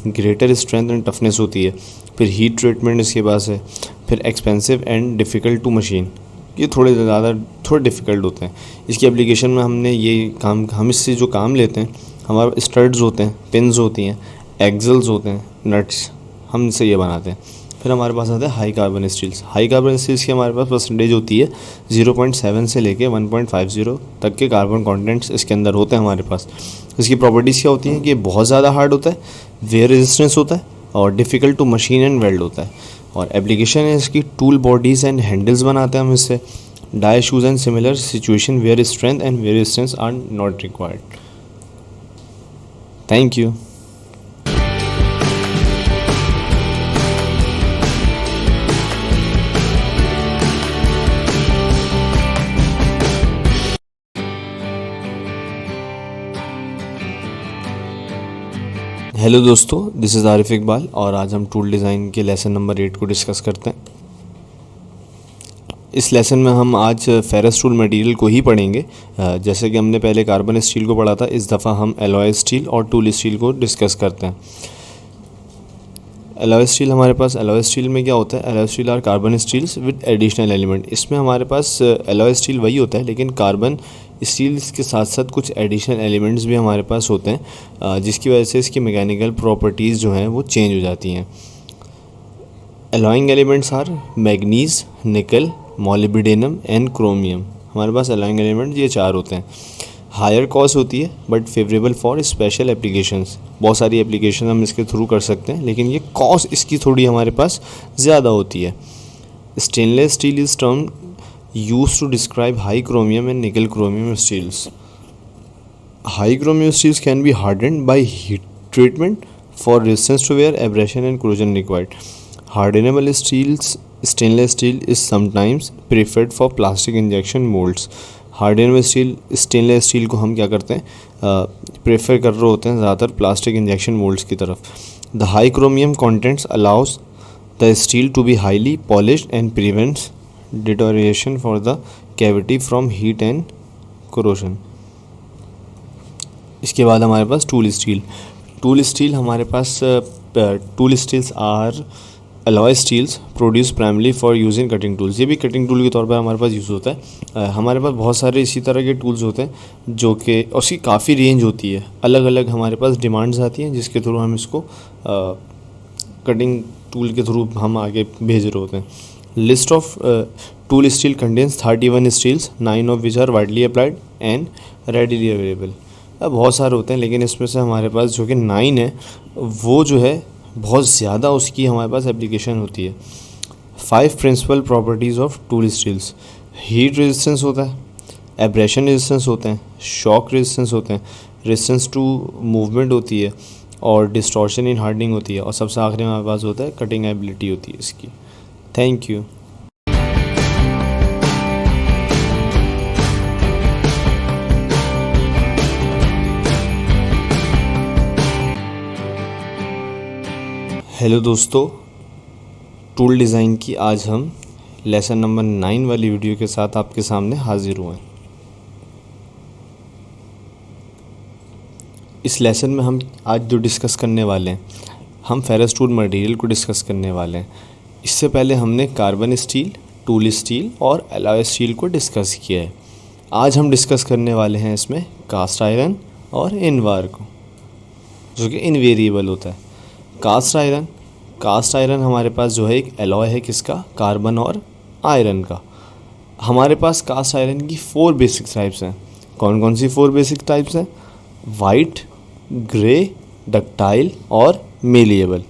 greater strength and toughness होती है। फिर हीट ट्रीटमेंट इसके पास है। फिर expensive and difficult to machine, ये थोड़े डिफ़िकल्ट होते हैं। इसकी एप्लीकेशन में हम इससे जो काम लेते हैं, हमारे स्टड्स होते हैं, पिन्स होती हैं, एक्सल्स होते हैं, नट्स, हम इससे ये बनाते हैं। फिर हमारे पास आते हैं high carbon steels. High carbon steels की हमारे पास परसेंटेज होती है 0.7 से लेके 1.50 तक के कार्बन कंटेंट्स इसके अंदर होते हैं हमारे पास। इसकी प्रॉपर्टीज़ क्या होती हैं कि बहुत ज़्यादा हार्ड होता है, वेयर रेजिस्टेंस होता है, और difficult to machine and weld होता है। और एप्लीकेशन है इसकी टूल बॉडीज़ एंड हैंडल्स बनाते हैं हम इससे, die shoes and similar situation where strength and wear resistance are not required. Thank you. Hello दोस्तों, दिस इज़ आरिफ इकबाल, और आज हम टूल डिज़ाइन के लेसन नंबर 8 को डिस्कस करते हैं। इस लेसन में हम आज फेरस टूल मटेरियल को ही पढ़ेंगे। जैसे कि हमने पहले कार्बन स्टील को पढ़ा था, इस दफ़ा हम एलॉय स्टील और टूल स्टील को डिस्कस करते हैं। एलॉय स्टील हमारे पास, एलॉय स्टील में क्या होता है, alloy steel are carbon steels with additional element. इसमें हमारे पास एलॉय स्टील वही होता है, लेकिन कार्बन स्टील्स के साथ साथ कुछ एडिशनल एलिमेंट्स भी हमारे पास होते हैं, जिसकी वजह से इसकी मैकेनिकल प्रॉपर्टीज़ जो हैं वो चेंज हो जाती हैं। एलॉइंग एलिमेंट्स आर मैग्नीज, निकल, मोलिब्डेनम एंड क्रोमियम। हमारे पास एलॉइंग एलिमेंट ये 4 होते हैं। हायर कॉस्ट होती है but favourable for special applications. बहुत सारी एप्लीकेशन हम इसके थ्रू कर सकते हैं, लेकिन ये कॉस्ट इसकी थोड़ी हमारे पास ज़्यादा होती है। Stainless steel is term used to describe high chromium and nickel chromium steels. High chromium steels can be hardened by heat treatment for resistance to wear, abrasion and corrosion required. Hardenable stainless steel is sometimes preferred for plastic injection molds. Hardenable stainless steel को हम क्या करते हैं, prefer कर रहे होते हैं ज़्यादातर प्लास्टिक इंजेक्शन मोल्ड्स की तरफ। The high chromium contents allows the steel to be highly polished and prevents deterioration for the cavity from heat and corrosion. इसके बाद हमारे पास टूल स्टील। टूल स्टील हमारे पास, tool steels are alloy steels produce primarily for use in cutting tools. ये भी cutting tool के तौर पर हमारे पास यूज़ होता है। हमारे पास बहुत सारे इसी तरह के टूल्स होते हैं जो कि उसकी काफ़ी रेंज होती है, अलग अलग हमारे पास डिमांड्स आती हैं, जिसके थ्रू हम इसको कटिंग टूल के थ्रू हम आगे भेज रहे होते हैं। List of tool steel contains 31 steels, 9 of which are widely applied and readily available. अब बहुत सारे होते हैं, लेकिन इसमें से हमारे पास जो कि 9 है वो जो है बहुत ज़्यादा उसकी हमारे पास एप्लीकेशन होती है। 5 principal properties of tool steels. Heat resistance होता है, एब्रेशन रेजिस्टेंस होते हैं, शॉक रेजिस्टेंस होते हैं, रेजिस्टेंस टू मूवमेंट होती है, और डिस्टॉर्शन इन हार्डनिंग होती है, और सबसे आखिरी में हमारे पास होता है कटिंग एबिलिटी होती है इसकी। Thank you. हेलो दोस्तों, टूल डिज़ाइन की आज हम लेसन नंबर 9 वाली वीडियो के साथ आपके सामने हाजिर हुए हैं। इस लेसन में हम आज जो डिस्कस करने वाले हैं, हम फेरस टूल मटेरियल को डिस्कस करने वाले हैं। इससे पहले हमने कार्बन स्टील, टूल स्टील और एलॉय स्टील को डिस्कस किया है। आज हम डिस्कस करने वाले हैं इसमें कास्ट आयरन और इनवार को, जो कि इनवेरिएबल होता है। कास्ट आयरन हमारे पास जो है एक एलॉय है, किसका, कार्बन और आयरन का। हमारे पास कास्ट आयरन की 4 बेसिक टाइप्स हैं। कौन कौन सी 4 बेसिक टाइप्स हैं? वाइट, ग्रे, डक्टाइल और मेलिएबल।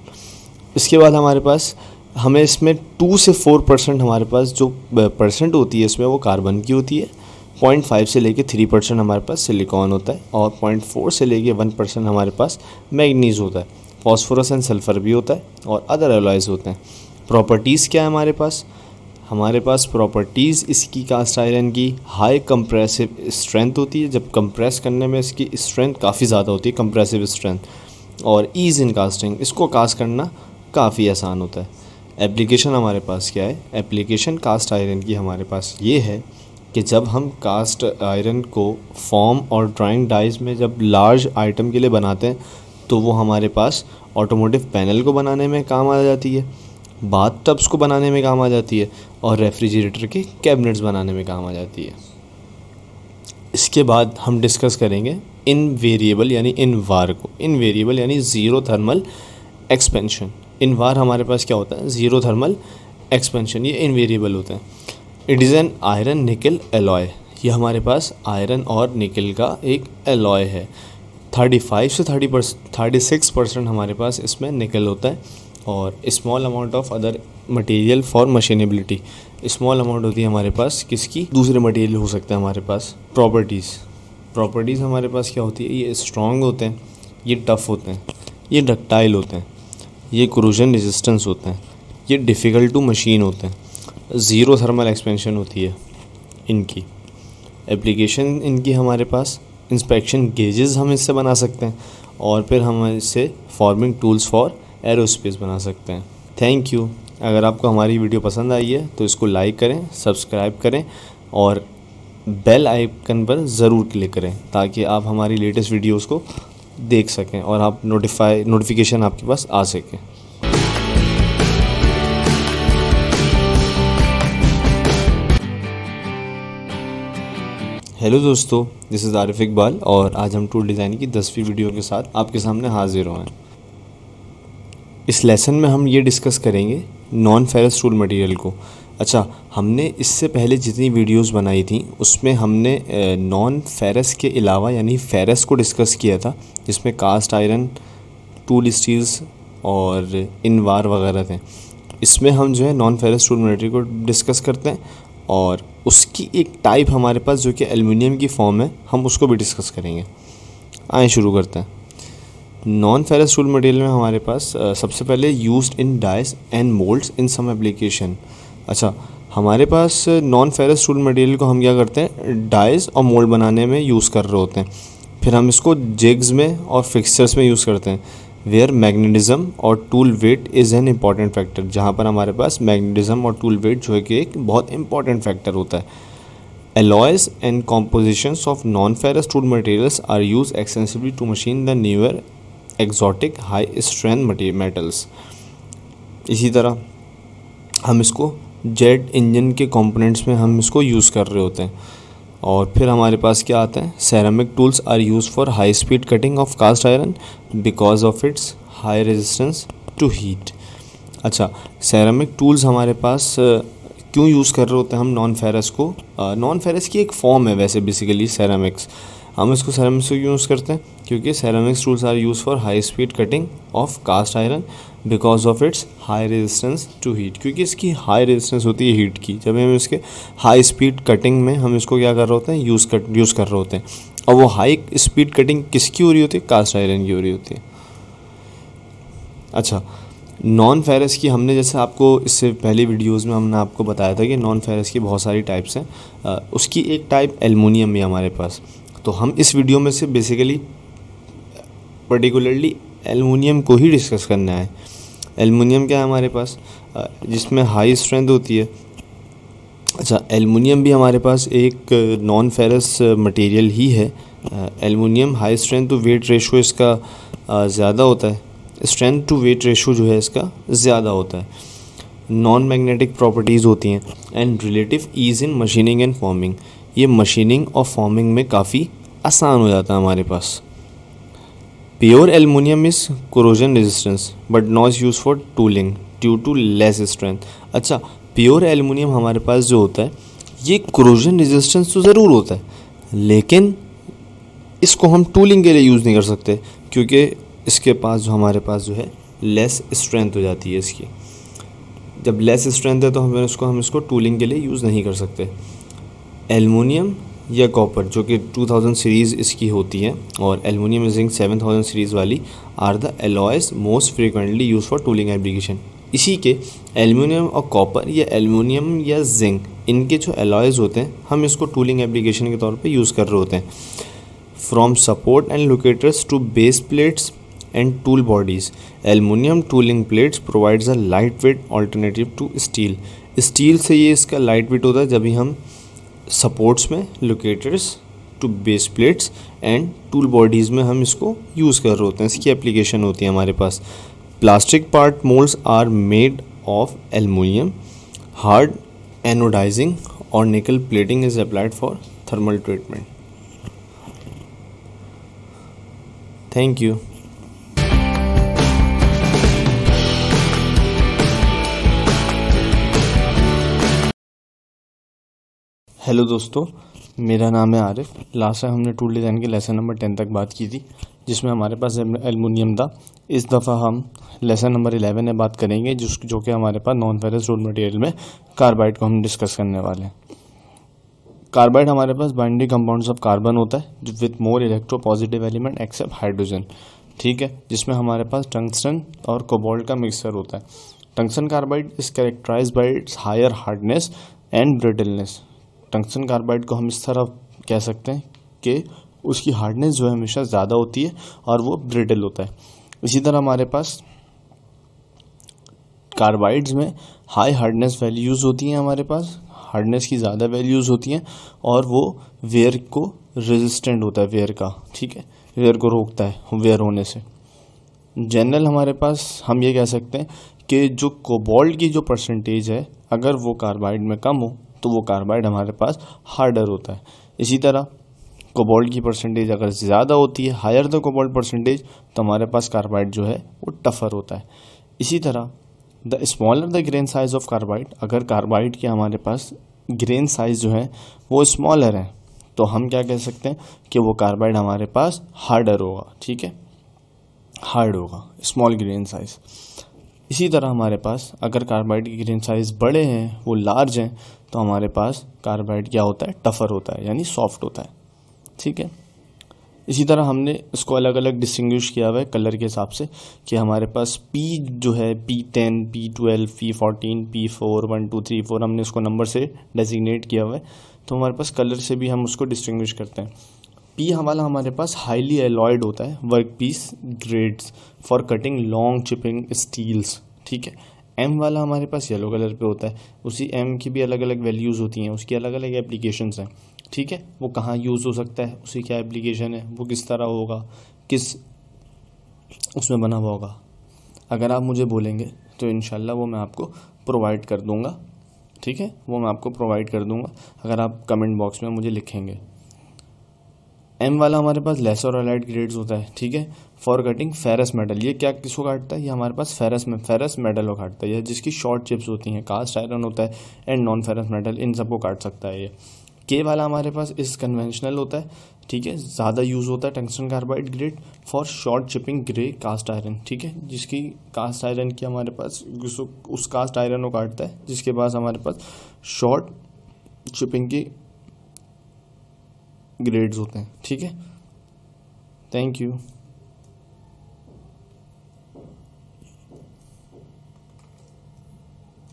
इसके बाद हमारे पास हमें इसमें 2 से 4% हमारे पास जो परसेंट होती है इसमें वो कार्बन की होती है। 0.5 से लेके 3% हमारे पास सिलिकॉन होता है और 0.4 से लेके 1% हमारे पास मैग्नीज होता है। फॉस्फोरस एंड सल्फ़र भी होता है और अदर एलॉयज़ होते हैं। प्रॉपर्टीज़ क्या है हमारे पास? हमारे पास प्रॉपर्टीज़ इसकी कास्ट आयरन की हाई कंप्रेसिव स्ट्रेंथ होती है, जब कंप्रेस करने में इसकी स्ट्रेंथ काफ़ी ज़्यादा होती है, कंप्रेसिव स्ट्रेंथ, और ईज़ इन कास्टिंग, इसको कास्ट करना काफ़ी आसान होता है। एप्लीकेशन हमारे पास क्या है? एप्लीकेशन कास्ट आयरन की हमारे पास ये है कि जब हम कास्ट आयरन को फॉर्म और ड्राइंग डाइज में जब लार्ज आइटम के लिए बनाते हैं तो वो हमारे पास ऑटोमोटिव पैनल को बनाने में काम आ जाती है, बाथ टब्स को बनाने में काम आ जाती है और रेफ्रिजरेटर के कैबिनेट्स बनाने में काम आ जाती है। इसके बाद हम डिस्कस करेंगे इनवेरिएबल यानी इनवार को। इनवेरिएबल यानी ज़ीरो थर्मल एक्सपेंशन। इनवार हमारे पास क्या होता है? Zero thermal expansion. ये इनवेरिएबल होता है। इट इज़ एन आयरन निकल एलॉय। ये हमारे पास आयरन और निकल का एक एलॉय है। 35 से 36% हमारे पास इसमें निकल होता है और small amount of other material for machinability. Small amount होती है हमारे पास किसकी? दूसरे मटेरियल हो सकते हैं हमारे पास। प्रॉपर्टीज़ हमारे पास क्या होती है? ये स्ट्रॉन्ग होते हैं, ये टफ़ होते हैं, ये डक्टाइल होते हैं, ये कोरोजन रेजिस्टेंस होते हैं, ये डिफ़िकल्ट टू मशीन होते हैं, ज़ीरो थर्मल एक्सपेंशन होती है इनकी। एप्लीकेशन इनकी हमारे पास इंस्पेक्शन गेजेस हम इससे बना सकते हैं और फिर हम इससे फॉर्मिंग टूल्स फॉर एरोस्पेस बना सकते हैं। Thank you. अगर आपको हमारी वीडियो पसंद आई है तो इसको लाइक करें, सब्सक्राइब करें और बेल आइकन पर ज़रूर क्लिक करें ताकि आप हमारी लेटेस्ट वीडियोस को देख सकें और आप नोटिफिकेशन आपके पास आ सके। हेलो दोस्तों, दिस इज़ आरिफ इकबाल और आज हम टूल डिज़ाइन की 10वीं वीडियो के साथ आपके सामने हाजिर हुए हैं। इस लेसन में हम ये डिस्कस करेंगे नॉन फेरस टूल मटेरियल को। अच्छा, हमने इससे पहले जितनी वीडियोस बनाई थी उसमें हमने नॉन फेरस के अलावा यानी फेरस को डिस्कस किया था, जिसमें कास्ट आयरन, टूल स्टील्स और इनवार वगैरह थे। इसमें हम जो है नॉन फेरस टूल मटेरियल को डिस्कस करते हैं और उसकी एक टाइप हमारे पास जो कि एल्युमिनियम की फॉर्म है, हम उसको भी डिस्कस करेंगे। आइए शुरू करते हैं। नॉन फेरस टूल मटेरियल में हमारे पास सबसे पहले used in dies and moulds in some application. अच्छा, हमारे पास नॉन फेरस टूल मटेरियल को हम क्या करते हैं? डाइज और मोल्ड बनाने में यूज़ कर रहे होते हैं। फिर हम इसको जिग्स में और फिक्सचर्स में यूज़ करते हैं वेयर मैग्नेटिज्म और tool weight is an important factor, जहाँ पर हमारे पास मैग्नेटिज्म और टूल वेट जो है कि एक बहुत इंपॉर्टेंट फैक्टर होता है। Alloys and compositions of non ferrous tool materials are use extensively to machine the newer exotic high strength metals. इसी तरह हम इसको जेट इंजन के कंपोनेंट्स में हम इसको यूज़ कर रहे होते हैं। और फिर हमारे पास क्या आता है? Ceramic tools are use for high speed cutting of cast iron because of its high resistance to heat. अच्छा, सेरामिक टूल्स हमारे पास क्यों यूज़ कर रहे होते हैं हम नॉन फेरस को? नॉन फेरस की एक फॉर्म है वैसे बेसिकली सेरामिक्स। हम इसको सेरामिक्स को यूज़ करते हैं क्योंकि ceramics tools are use for high speed cutting of cast iron because of its high resistance to heat, क्योंकि इसकी हाई रेजिस्टेंस होती है हीट की। जब हम इसके हाई स्पीड कटिंग में हम इसको क्या कर रहे होते हैं? यूज़ कर रहे होते हैं। और वो हाई स्पीड कटिंग किसकी हो रही होती है? कास्ट आयरन की हो रही होती है। अच्छा, नॉन फेरस की हमने जैसे आपको इससे पहले वीडियोस में हमने आपको बताया था कि नॉन फेरस की बहुत सारी टाइप्स हैं। उसकी एक टाइप एल्युमिनियम है हमारे पास। तो हम इस वीडियो में से बेसिकली पर्टिकुलरली एल्युमिनियम को ही डिस्कस करना है। एल्युमिनियम क्या है हमारे पास? जिसमें हाई स्ट्रेंथ होती है। अच्छा, एल्युमिनियम भी हमारे पास एक नॉन फेरस मटेरियल ही है। Aluminium high strength to weight ratio इसका ज़्यादा होता है। स्ट्रेंथ टू वेट रेशो जो है इसका ज़्यादा होता है। नॉन मैग्नेटिक प्रॉपर्टीज़ होती हैं and relative ease in machining and forming. ये मशीनिंग और फॉर्मिंग में काफ़ी आसान हो जाता है हमारे पास। Pure aluminium is corrosion resistance but not use for tooling due to less strength. अच्छा, प्योर एल्युमिनियम हमारे पास जो होता है ये कोरोजन रेजिस्टेंस तो ज़रूर होता है, लेकिन इसको हम टूलिंग के लिए यूज़ नहीं कर सकते, क्योंकि इसके पास जो हमारे पास जो है लेस स्ट्रेंथ हो जाती है इसकी। जब लेस स्ट्रेंथ है तो हम इसको टूलिंग के लिए यूज़ नहीं कर सकते। एल्युमिनियम या कॉपर जो कि 2000 सीरीज़ इसकी होती है, और एल्युमिनियम जिंक 7000 सीरीज़ वाली are the alloys most frequently use for tooling application. इसी के एल्युमिनियम और कॉपर या एल्युमिनियम या जिंक, इनके जो एलॉयज होते हैं हम इसको टूलिंग एप्लीकेशन के तौर पे यूज़ कर रहे होते हैं। From support and locators to base plates and tool bodies, aluminium tooling plates provides a light weight alternative to steel. Steel से ये इसका लाइट वेट होता है जब भी हम सपोर्ट्स में, locators to base plates and tool bodies में हम इसको यूज़ कर रहे होते हैं। इसकी एप्लीकेशन होती है हमारे पास। Plastic part moulds are made of aluminium, hard anodising और nickel plating is applied for thermal treatment. Thank you. Hello दोस्तों, मेरा नाम है आरिफ। लास्ट टाइम हमने टूल डिज़ाइन के लेसन नंबर 10 तक बात की थी, जिसमें हमारे पास एल्युमिनियम था। इस दफ़ा हम लेसन नंबर 11 में बात करेंगे, जो कि हमारे पास नॉन फेरस रोड मटेरियल में कार्बाइड को हम डिस्कस करने वाले हैं। कार्बाइड हमारे पास बाइंडिंग कंपाउंड्स ऑफ कार्बन होता है with more electropositive element except hydrogen, ठीक है, जिसमें हमारे पास टंगस्टन और कोबाल्ट का मिक्सचर होता है। Tungsten carbide is characterised by its higher hardness and brittleness. Tungsten carbide को हम इस तरह कह सकते हैं कि उसकी हार्डनेस जो है हमेशा ज़्यादा होती है और वो ब्रिटल होता है। इसी तरह हमारे पास कार्बाइड्स में हाई हार्डनेस वैल्यूज़ होती हैं, हमारे पास हार्डनेस की ज़्यादा वैल्यूज़ होती हैं, और वो वेयर को रेजिस्टेंट होता है, वेयर का, ठीक है, वेयर को रोकता है वेयर होने से। जनरल हमारे पास हम ये कह सकते हैं कि जो कोबाल्ट की जो परसेंटेज है, अगर वो कार्बाइड में कम हो तो वो कार्बाइड हमारे पास हार्डर होता है। इसी तरह कोबाल्ट की परसेंटेज अगर ज़्यादा होती है, हायर द कोबाल्ट परसेंटेज, तो हमारे पास कार्बाइड जो है वो टफ़र होता है। इसी तरह the smaller the grain size of carbide, अगर कार्बाइड के हमारे पास ग्रेन साइज जो है वो स्मॉलर है, तो हम क्या कह सकते हैं कि वो कार्बाइड हमारे पास हार्डर होगा, ठीक है, हार्ड होगा, स्मॉल ग्रेन साइज। इसी तरह हमारे पास अगर कार्बाइड की ग्रेन साइज बड़े हैं, वो लार्ज हैं, तो हमारे पास कार्बाइड क्या होता है, टफ़र होता है, यानी सॉफ्ट होता है, ठीक है। इसी तरह हमने इसको अलग अलग डिस्टिंग्विश किया हुआ है कलर के हिसाब से, कि हमारे पास P जो है P10, P12, P14, P4, 1 2 3 4, हमने इसको नंबर से डेजिग्नेट किया हुआ है, तो हमारे पास कलर से भी हम उसको डिस्टिंग्विश करते हैं। P वाला हमारे पास हाईली एलॉयड होता है, workpiece grades for cutting long chipping steels, ठीक है। M वाला हमारे पास येलो कलर पे होता है, उसी M की भी अलग अलग वैल्यूज़ होती हैं, उसकी अलग अलग एप्लीकेशंस हैं, ठीक है, वो कहाँ यूज़ हो सकता है, उसकी क्या एप्लीकेशन है, वो किस तरह होगा, किस उसमें बना हुआ होगा, अगर आप मुझे बोलेंगे तो इंशाल्लाह वो मैं आपको प्रोवाइड कर दूँगा, ठीक है, वो मैं आपको प्रोवाइड कर दूँगा अगर आप कमेंट बॉक्स में मुझे लिखेंगे। M वाला हमारे पास लेसर और लाइट ग्रेड्स होता है, ठीक है, फॉर कटिंग फेरस मेटल। ये क्या किसको काटता है, ये हमारे पास फेरस मेटल को काटता है, ये जिसकी शॉर्ट चिप्स होती हैं, कास्ट आयरन होता है एंड नॉन फेरस मेटल, इन सबको काट सकता है ये। K वाला हमारे पास इस कन्वेंशनल होता है, ठीक है, ज़्यादा यूज़ होता है tungsten carbide grade for short chipping grey cast iron, ठीक है, जिसकी कास्ट आयरन की हमारे पास उस कास्ट आयरन को काटता है जिसके पास हमारे पास शॉर्ट चिपिंग की ग्रेड्स होते हैं, ठीक है। Thank you.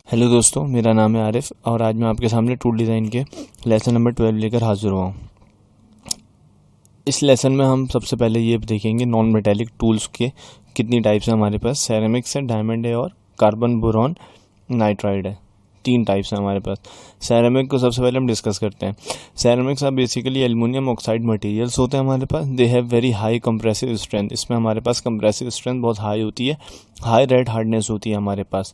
हेलो दोस्तों, मेरा नाम है आरिफ और आज मैं आपके सामने टूल डिज़ाइन के लेसन नंबर 12 लेकर हाजिर हुआ हूँ। इस लेसन में हम सबसे पहले ये देखेंगे नॉन मेटेलिक टूल्स के कितनी टाइप्स हैं हमारे पास। सेरेमिक्स है, डायमंड है और कार्बन बोरॉन नाइट्राइड है। 3 टाइप्स हैं हमारे पास। सेरेमिक को सबसे पहले हम डिस्कस करते हैं। Ceramics are basically aluminium oxide materials होते हैं हमारे पास। They have very high compressive strength. इसमें हमारे पास कंप्रेसिव स्ट्रेंथ बहुत हाई होती है, हाई रेड हार्डनेस होती है हमारे पास,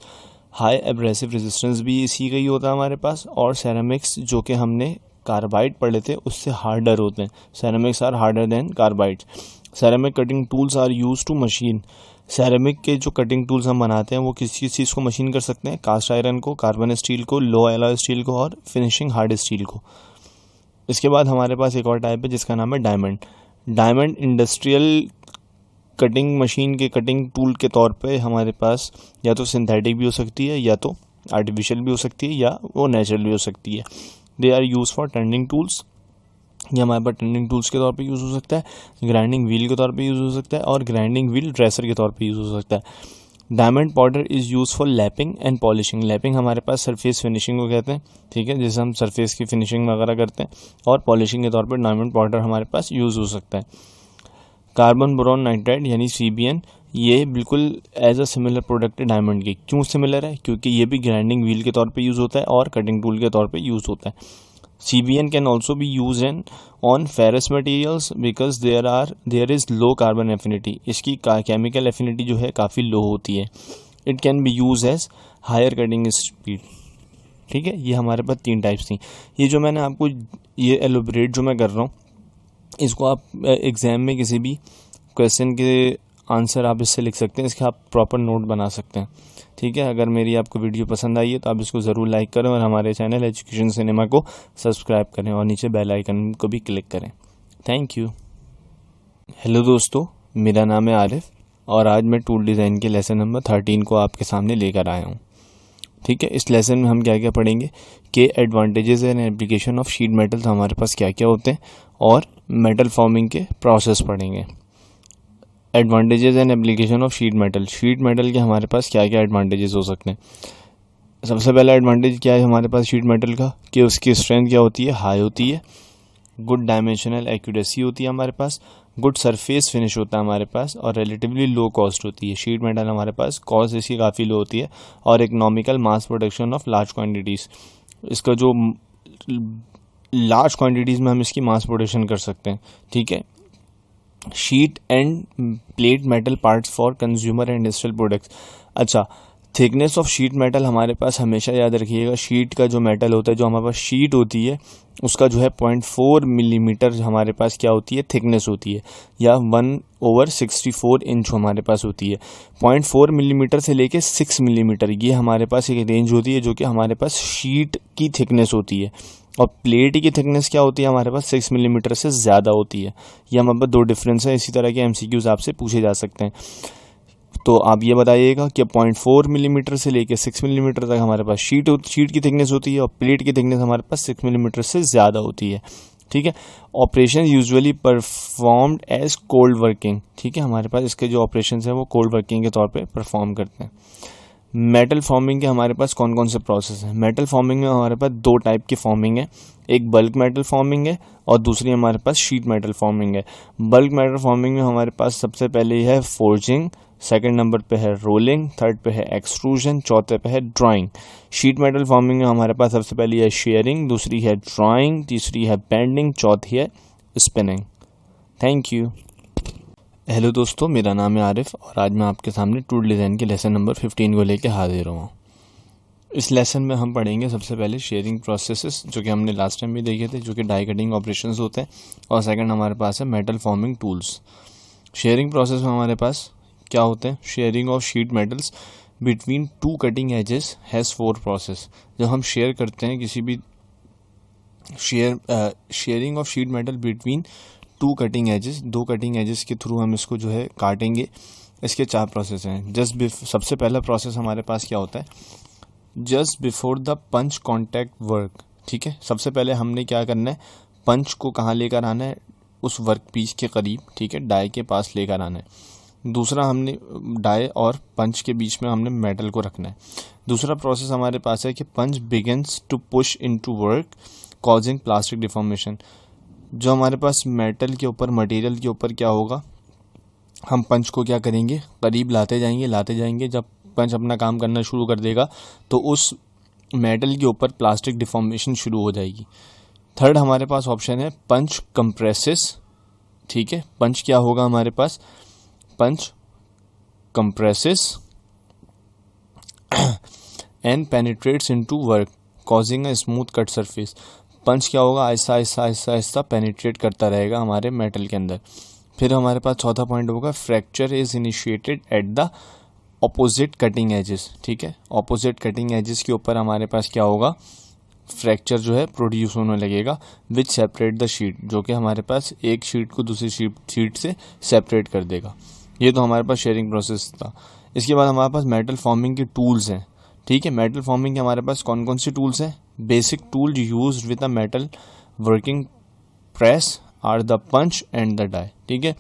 हाई एब्रेसिव रेजिस्टेंस भी इसी का ही होता है हमारे पास। और सेरेमिक्स जो कि हमने कार्बाइड पढ़े थे उससे हार्डर होते हैं। Ceramics are harder than carbides. Ceramic cutting tools are use to machine ceramic के जो कटिंग टूल्स हम बनाते हैं वो किस किस चीज़ को मशीन कर सकते हैं, कास्ट आयरन को, कार्बन स्टील को, लो एलॉय स्टील को और फिनिशिंग हार्ड स्टील को। इसके बाद हमारे पास एक और टाइप है जिसका नाम है diamond. Diamond industrial cutting machine के कटिंग टूल के तौर पे हमारे पास या तो सिंथेटिक भी हो सकती है या तो आर्टिफिशियल भी हो सकती है या वो नेचुरल भी हो सकती है। They are use for turning tools, ये हमारे पास टर्निंग टूल्स के तौर पे यूज़ हो सकता है, ग्राइंडिंग व्हील के तौर पे यूज़ हो सकता है और ग्राइंडिंग व्हील ड्रेसर के तौर पे यूज़ हो सकता है। Diamond powder is use for lapping and polishing. Lapping हमारे पास सरफेस फिनिशिंग को कहते हैं, ठीक है, जैसे हम सरफेस की फिनिशिंग वगैरह करते हैं, और पॉलिशिंग के तौर पर डायमंड पाउडर हमारे पास यूज़ हो सकता है। कार्बन बोरॉन नाइट्राइड यानी CBN, ये बिल्कुल एज अ सिमिलर प्रोडक्ट है डायमंड की। क्यों सिमिलर है? क्योंकि ये भी ग्राइंडिंग व्हील के तौर पे यूज़ होता है और कटिंग टूल के तौर पे यूज़ होता है। CBN can also be use on ferrous materials because there is low carbon affinity. इसकी केमिकल एफिनिटी जो है काफ़ी लो होती है। It can be use as higher cutting speed. ठीक है, ये हमारे पास 3 टाइप्स थी। ये जो मैंने आपको ये एलोबरेट जो मैं कर रहा हूँ, इसको आप एग्ज़ाम में किसी भी क्वेश्चन के आंसर आप इससे लिख सकते हैं, इसके आप प्रॉपर नोट बना सकते हैं। ठीक है, अगर मेरी आपको वीडियो पसंद आई है तो आप इसको ज़रूर लाइक करें और हमारे चैनल एजुकेशन सिनेमा को सब्सक्राइब करें और नीचे बेल आइकन को भी क्लिक करें। Thank you. हेलो दोस्तों, मेरा नाम है आरिफ और आज मैं टूल डिज़ाइन के लेसन नंबर 13 को आपके सामने लेकर आया हूँ। ठीक है, इस लेसन में हम क्या क्या पढ़ेंगे कि advantages and application of sheet metals हमारे पास क्या क्या होते हैं और मेटल फॉर्मिंग के प्रोसेस पढ़ेंगे। Advantages and application of sheet metal. Sheet metal के हमारे पास क्या क्या एडवांटेजेस हो सकते हैं। सबसे पहला एडवांटेज क्या है हमारे पास शीट मेटल का, कि उसकी स्ट्रेंथ क्या होती है, हाई होती है। गुड डायमेंशनल एक्यूरेसी होती है हमारे पास। गुड सरफेस फिनिश होता है हमारे पास और रिलेटिवली लो कॉस्ट होती है। शीट मेटल हमारे पास कॉस्ट इसकी काफ़ी लो होती है और economical mass production of large quantities. इसका जो लार्ज क्वांटिटीज़ में हम इसकी मास प्रोडक्शन कर सकते हैं। ठीक है, sheet end plate metal parts for consumer and industrial products. अच्छा, थिकनेस ऑफ शीट मेटल हमारे पास हमेशा याद रखिएगा, शीट का जो मेटल होता है, जो हमारे पास शीट होती है उसका जो है 0.4 मिलीमीटर हमारे पास क्या होती है, थिकनेस होती है, या 1/64 इंच हमारे पास होती है। 0.4 मिलीमीटर से लेके 6 मिलीमीटर ये हमारे पास एक रेंज होती है जो कि हमारे पास शीट की थिकनेस होती है। और प्लेट की थिकनेस क्या होती है हमारे पास 6 मिलीमीटर से ज़्यादा होती है। ये हमारे पास 2 डिफरेंस है। इसी तरह के MCQs आपसे पूछे जा सकते हैं। तो आप ये बताइएगा कि 0.4 मिलीमीटर से लेकर 6 मिलीमीटर तक हमारे पास शीट की थिकनेस होती है और प्लेट की थिकनेस हमारे पास 6 मिलीमीटर से ज़्यादा होती है। ठीक है, operation usually performed as cold working. ठीक है, हमारे पास इसके जो ऑपरेशन है वो कोल्ड वर्किंग के तौर पे परफॉर्म करते हैं। मेटल फॉर्मिंग के हमारे पास कौन कौन से प्रोसेस हैं। मेटल फॉर्मिंग में हमारे पास 2 टाइप की फॉर्मिंग है, एक बल्क मेटल फॉर्मिंग है और दूसरी हमारे पास शीट मेटल फॉर्मिंग है। बल्क मेटल फॉर्मिंग में हमारे पास सबसे पहले है फोर्जिंग, सेकंड नंबर पे है रोलिंग, थर्ड पे है एक्सट्रूजन, चौथे पे है ड्राइंग। शीट मेटल फॉर्मिंग में हमारे पास सबसे पहली है शेयरिंग, दूसरी है ड्राइंग, तीसरी है बेंडिंग, चौथी है स्पिनिंग। Thank you. हेलो दोस्तों, मेरा नाम है आरिफ और आज मैं आपके सामने टूल डिज़ाइन के लेसन नंबर 15 को लेकर हाजिर हूँ। इस लेसन में हम पढ़ेंगे सबसे पहले शेयरिंग प्रोसेसेस, जो कि हमने लास्ट टाइम भी देखे थे, जो कि डाई कटिंग ऑपरेशंस होते हैं, और सेकंड हमारे पास है metal forming tools. Shearing process में हमारे पास क्या होते हैं, shearing of sheet metals between 2 cutting edges has 4 process. जब हम शेयर करते हैं किसी भी shearing of sheet metal between 2 cutting edges, 2 cutting edges के थ्रू हम इसको जो है काटेंगे, इसके 4 प्रोसेस हैं। सबसे पहला प्रोसेस हमारे पास क्या होता है, just before the punch contact work. ठीक है, सबसे पहले हमने क्या करना है, पंच को कहाँ लेकर आना है, उस वर्क पीस के करीब, ठीक है, डाई के पास लेकर आना है। दूसरा, हमने डाई और पंच के बीच में हमने मेटल को रखना है। दूसरा प्रोसेस हमारे पास है कि punch begins to push into work causing plastic deformation. जो हमारे पास मेटल के ऊपर, मटेरियल के ऊपर क्या होगा, हम पंच को क्या करेंगे, करीब लाते जाएंगे। जब पंच अपना काम करना शुरू कर देगा तो उस मेटल के ऊपर प्लास्टिक डिफॉर्मेशन शुरू हो जाएगी। थर्ड हमारे पास ऑप्शन है पंच कंप्रेसेस। ठीक है, पंच क्या होगा हमारे पास, punch compresses and penetrates into work causing a smooth cut surface. Punch क्या होगा, आहिस्ता आहिस्ता पेनिट्रेट करता रहेगा हमारे मेटल के अंदर। फिर हमारे पास चौथा पॉइंट होगा fracture is initiated at the opposite cutting edges. ठीक है, ऑपोजिट कटिंग एजेस के ऊपर हमारे पास क्या होगा, फ्रैक्चर जो है प्रोड्यूस होने लगेगा विच सेपरेट द शीट, जो कि हमारे पास एक शीट को दूसरी शीट से सेपरेट कर देगा। ये तो हमारे पास शेयरिंग प्रोसेस था। इसके बाद हमारे पास मेटल फॉर्मिंग के टूल्स हैं। ठीक है, मेटल फॉर्मिंग के हमारे पास कौन कौन से टूल्स हैं? Basic tool used with a metal working press are the punch and the die. ठीक है,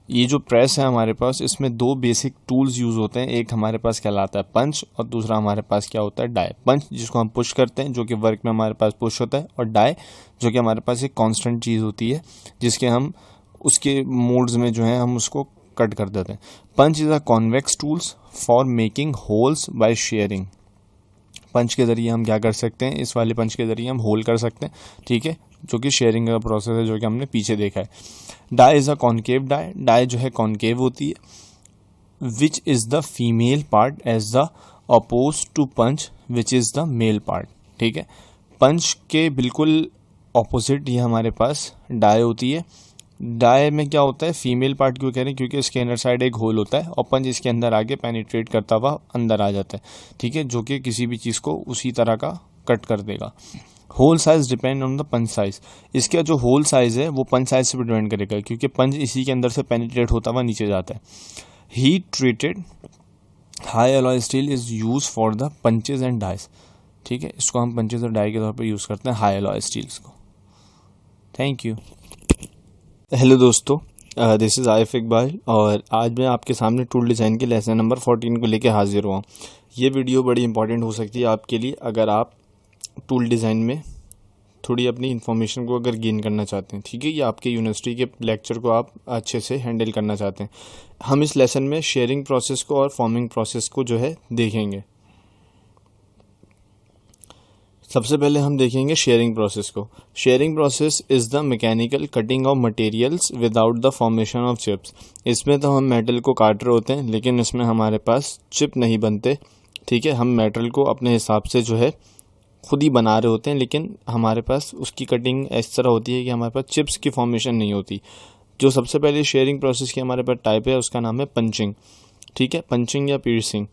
ये जो प्रेस है हमारे पास, इसमें दो बेसिक टूल्स यूज होते हैं। एक हमारे पास कहलाता है पंच और दूसरा हमारे पास क्या होता है, डाई। पंच जिसको हम पुश करते हैं, जो कि वर्क में हमारे पास पुश होता है, और डाई जो कि हमारे पास एक कांस्टेंट चीज़ होती है जिसके हम उसके मोड्स में जो है हम उसको कट कर देते हैं। Punch is a convex tools for making holes by shearing. Punch के ज़रिए हम क्या कर सकते हैं, इस वाले पंच के ज़रिए हम होल कर सकते हैं। ठीक है, जो कि शेयरिंग का प्रोसेस है, जो कि हमने पीछे देखा है। Die is a concave die. Die जो है कॉनकेव होती है। Which is the female part as the oppose to punch which is the male part. ठीक है, पंच के बिल्कुल ऑपोजिट ये हमारे पास डाई होती है। डाई में क्या होता है, फीमेल पार्ट क्यों कह रहे हैं, क्योंकि इसके अंदर साइड एक होल होता है और पंच इसके अंदर आगे पेनिट्रेट करता हुआ अंदर आ जाता है। ठीक है, जो कि किसी भी चीज़ को उसी तरह का कट कर देगा। Hole size depend on the punch size. इसका जो होल साइज है वो पंच साइज से डिपेंड करेगा, क्योंकि पंच इसी के अंदर से पेनिट्रेट होता हुआ नीचे जाता है। Heat treated high alloy steel is use for the punches and dies. ठीक है, इसको हम पंचेज और डाई के तौर पर यूज़ करते हैं, हाई एलॉय स्टील्स को। Thank you. हेलो दोस्तों, दिस इज़ आरिफ इकबाल और आज मैं आपके सामने टूल डिज़ाइन के लेसन नंबर 14 को लेकर हाजिर हुआ। ये वीडियो बड़ी इंपॉर्टेंट हो सकती है आपके लिए, अगर आप टूल डिज़ाइन में थोड़ी अपनी इन्फॉर्मेशन को अगर गेन करना चाहते हैं। ठीक है, या आपके यूनिवर्सिटी के लेक्चर को आप अच्छे से हैंडल करना चाहते हैं। हम इस लेसन में शेयरिंग प्रोसेस को और फॉर्मिंग प्रोसेस को जो है देखेंगे। सबसे पहले हम देखेंगे शेयरिंग प्रोसेस को। Sharing process is the mechanical cutting of materials without the formation of chips. इसमें तो हम मेटल को काट रहे होते हैं, लेकिन इसमें हमारे पास चिप नहीं बनते। ठीक है, हम मेटल को अपने हिसाब से जो है खुद ही बना रहे होते हैं, लेकिन हमारे पास उसकी कटिंग इस तरह होती है कि हमारे पास चिप्स की फॉर्मेशन नहीं होती। जो सबसे पहले शेयरिंग प्रोसेस की हमारे पास टाइप है, उसका नाम है पंचिंग। ठीक है, पंचिंग या पियर्सिंग।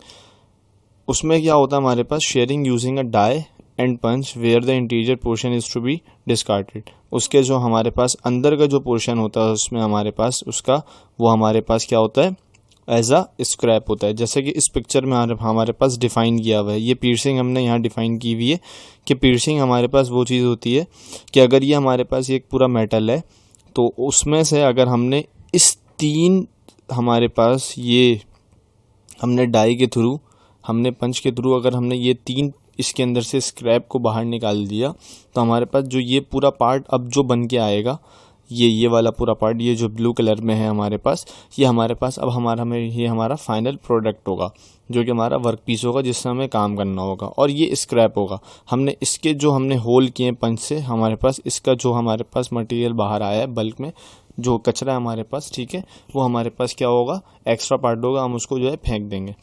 उसमें क्या होता है हमारे पास, shearing using a die and punch where the interior portion is to be discarded. उसके जो हमारे पास अंदर का जो पोर्शन होता है उसमें हमारे पास उसका वो हमारे पास क्या होता है, एज अ स्क्रैप होता है। जैसे कि इस पिक्चर में हमारे पास डिफ़ाइन किया हुआ है, ये पियर्सिंग हमने यहाँ डिफ़ाइन की हुई है कि पियर्सिंग हमारे पास वो चीज़ होती है कि अगर ये हमारे पास एक पूरा मेटल है, तो उसमें से अगर हमने इस तीन हमारे पास ये हमने डाई के थ्रू, हमने पंच के थ्रू अगर हमने ये तीन इसके अंदर से स्क्रैप को बाहर निकाल दिया, तो हमारे पास जो ये पूरा पार्ट अब जो बन के आएगा, ये वाला पूरा पार्ट, ये जो ब्लू कलर में है हमारे पास, ये हमारे पास अब ये हमारा फाइनल प्रोडक्ट होगा, जो कि हमारा वर्क पीस होगा जिससे हमें काम करना होगा, और ये स्क्रैप होगा। हमने इसके जो हमने होल किए पंच से, हमारे पास इसका जो हमारे पास मटेरियल बाहर आया है बल्क में, जो कचरा है हमारे पास, ठीक है, वो हमारे पास क्या होगा, एक्स्ट्रा पार्ट होगा, हम उसको जो है फेंक देंगे।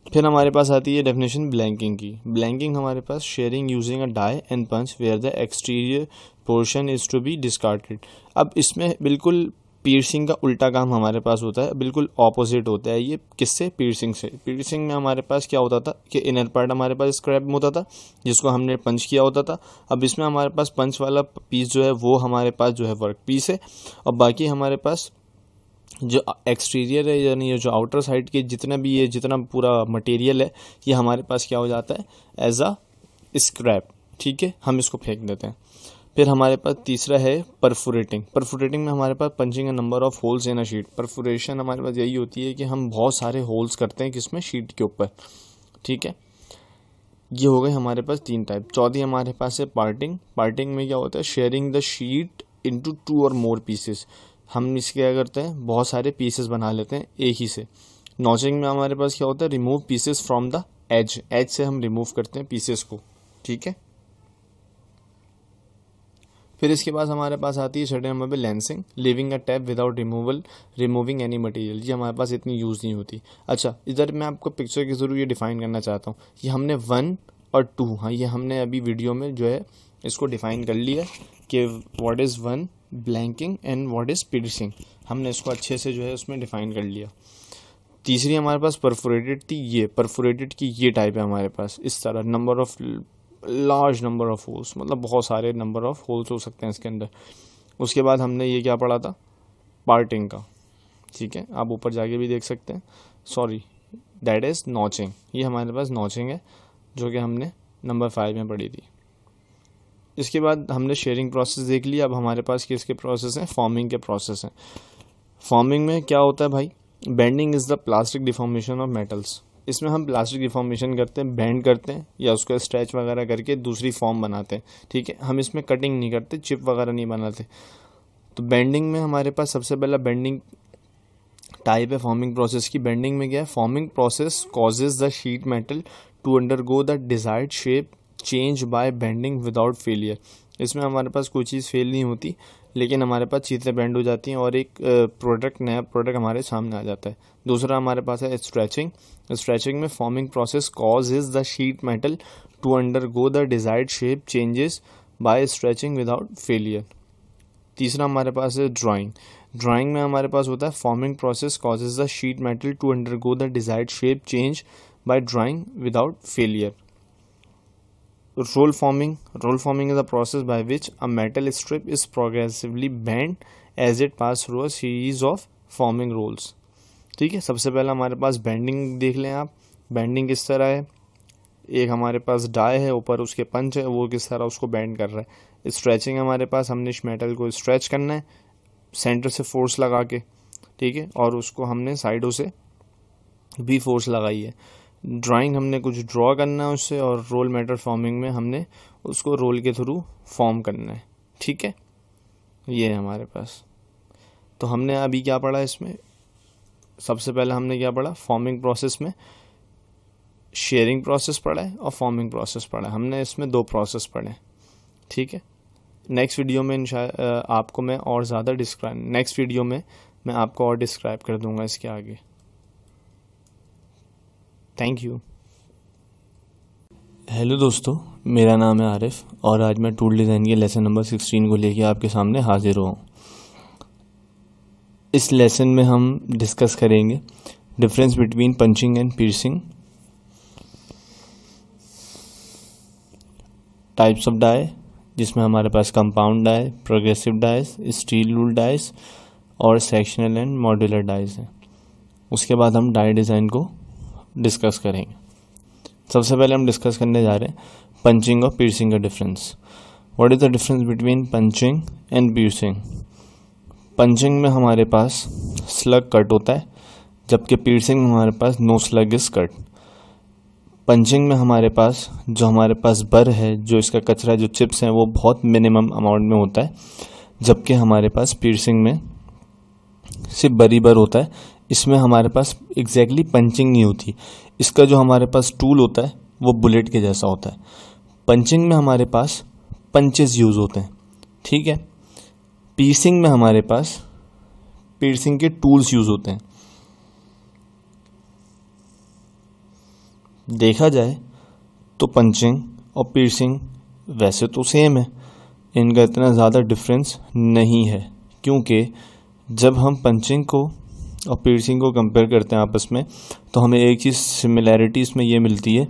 फिर हमारे पास आती है डेफिनेशन ब्लैंकिंग की। ब्लैंकिंग हमारे पास shearing using a die and punch where the exterior portion is to be discarded. अब इसमें बिल्कुल पियर्सिंग का उल्टा काम हमारे पास होता है, बिल्कुल ऑपोजिट होता है ये। किससे? पियर्सिंग से। पियर्सिंग में हमारे पास क्या होता था कि इनर पार्ट हमारे पास स्क्रैप में होता था जिसको हमने पंच किया होता था। अब इसमें हमारे पास पंच वाला पीस जो है वो हमारे पास जो है वर्क पीस है, और बाकी हमारे पास जो एक्सटीरियर है, यानी ये जो आउटर साइड के जितना पूरा मटेरियल है, ये हमारे पास क्या हो जाता है, एज अ स्क्रैप। ठीक है, हम इसको फेंक देते हैं। फिर हमारे पास तीसरा है परफोरेटिंग। परफोरेटिंग में हमारे पास punching a number of holes in a sheet. Perforation हमारे पास यही होती है कि हम बहुत सारे होल्स करते हैं किसमें, शीट के ऊपर। ठीक है, ये हो गए हमारे पास तीन टाइप। चौथी हमारे पास है पार्टिंग। पार्टिंग में क्या होता है, शेयरिंग द शीट इनटू 2 और मोर पीसेस। हम इसके क्या करते हैं, बहुत सारे पीसेस बना लेते हैं एक ही से। नॉचिंग में हमारे पास क्या होता है, remove pieces from the edge. Edge से हम रिमूव करते हैं पीसेस को। ठीक है, फिर इसके बाद हमारे पास आती है छठे नंबर पे lensing, leaving a tap without removing any material. ये हमारे पास इतनी यूज़ नहीं होती। अच्छा, इधर मैं आपको पिक्चर के थ्रू ये डिफाइन करना चाहता हूँ। ये हमने 1 और 2, हाँ, ये हमने अभी वीडियो में जो है इसको डिफाइन कर लिया कि what is 1 blanking and what is piercing. हमने इसको अच्छे से जो है उसमें डिफ़ाइन कर लिया। तीसरी हमारे पास परफोरेटेड थी। ये परफोरेटेड की ये टाइप है हमारे पास, इस तरह लार्ज नंबर ऑफ होल्स, मतलब बहुत सारे नंबर ऑफ होल्स हो सकते हैं इसके अंदर। उसके बाद हमने ये क्या पढ़ा था, पार्टिंग का, ठीक है, आप ऊपर जाके भी देख सकते हैं। Sorry, that is notching. ये हमारे पास नॉचिंग है जो कि हमने नंबर 5 में पढ़ी थी। इसके बाद हमने शेयरिंग प्रोसेस देख लिया। अब हमारे पास किसके प्रोसेस हैं, फॉर्मिंग के प्रोसेस हैं। फॉर्मिंग में क्या होता है भाई, bending is the plastic deformation of metals. इसमें हम प्लास्टिक डिफॉर्मेशन करते हैं, बेंड करते हैं या उसको स्ट्रेच वगैरह करके दूसरी फॉर्म बनाते हैं, ठीक है। हम इसमें कटिंग नहीं करते, चिप वगैरह नहीं बनाते। तो बेंडिंग में हमारे पास सबसे पहला बेंडिंग टाइप है फॉर्मिंग प्रोसेस की। बेंडिंग में क्या है, forming process causes the sheet metal to undergo the desired shape change by bending without failure. इसमें हमारे पास कोई चीज़ फेल नहीं होती, लेकिन हमारे पास चीज़ें बेंड हो जाती हैं और एक नया प्रोडक्ट हमारे सामने आ जाता है। दूसरा हमारे पास है स्ट्रेचिंग। स्ट्रेचिंग में forming process causes the sheet metal to undergo the desired shape changes by stretching without failure. तीसरा हमारे पास है ड्राइंग। ड्राइंग में हमारे पास होता है forming process causes the sheet metal to undergo the desired shape change by drawing without failure. Roll forming is a process by which a metal strip is progressively bent as it passes through a series of forming rolls। ठीक है, सबसे पहला हमारे पास bending देख लें आप। Bending किस तरह है, एक हमारे पास डाई है, ऊपर उसके पंच है, वो किस तरह उसको बेंड कर रहा है। स्ट्रेचिंग हमारे पास, हमने इस मेटल को स्ट्रेच करना है सेंटर से फोर्स लगा के, ठीक है, और उसको हमने साइडों से भी फोर्स लगाई है। ड्राइंग हमने कुछ ड्रॉ करना है उससे, और रोल मेटल फॉर्मिंग में हमने उसको रोल के थ्रू फॉर्म करना है, ठीक है। ये है हमारे पास। तो हमने अभी क्या पढ़ा इसमें, सबसे पहले हमने क्या पढ़ा, फॉर्मिंग प्रोसेस में शेयरिंग प्रोसेस पढ़ा है और फॉर्मिंग प्रोसेस पढ़ा है। हमने इसमें 2 प्रोसेस पढ़े, ठीक है। नेक्स्ट वीडियो में आपको मैं और ज़्यादा नेक्स्ट वीडियो में मैं आपको और डिस्क्राइब कर दूंगा इसके आगे। Thank you. हेलो दोस्तों, मेरा नाम है आरिफ और आज मैं टूल डिज़ाइन के लेसन नंबर 16 को लेके आपके सामने हाजिर हूँ। इस लेसन में हम डिस्कस करेंगे difference between punching and piercing, types of die जिसमें हमारे पास compound die, progressive dies, steel rule dies और सेक्शनल एंड मॉड्यूलर डाइस हैं। उसके बाद हम डाई डिज़ाइन को डिस्कस करेंगे। सबसे पहले हम डिस्कस करने जा रहे हैं पंचिंग और पियर्सिंग का difference. What is the difference between punching and piercing. Punching में हमारे पास स्लग कट होता है, जबकि पियर्सिंग में हमारे पास no slug is cut. Punching में हमारे पास बर है, जो इसका कचरा, जो चिप्स हैं, वो बहुत मिनिमम अमाउंट में होता है, जबकि हमारे पास पियर्सिंग में सिर्फ बरी बर होता है। इसमें हमारे पास एग्जैक्टली पंचिंग नहीं होती। इसका जो हमारे पास टूल होता है वो बुलेट के जैसा होता है। पंचिंग में हमारे पास पंचेस यूज़ होते हैं, ठीक है। पियर्सिंग में हमारे पास पियर्सिंग के टूल्स यूज़ होते हैं। देखा जाए तो पंचिंग और पियर्सिंग वैसे तो सेम है, इनका इतना ज़्यादा डिफरेंस नहीं है, क्योंकि जब हम पंचिंग को और पियर्सिंग को कंपेयर करते हैं आपस में, तो हमें एक चीज़ सिमिलैरिटी इसमें ये मिलती है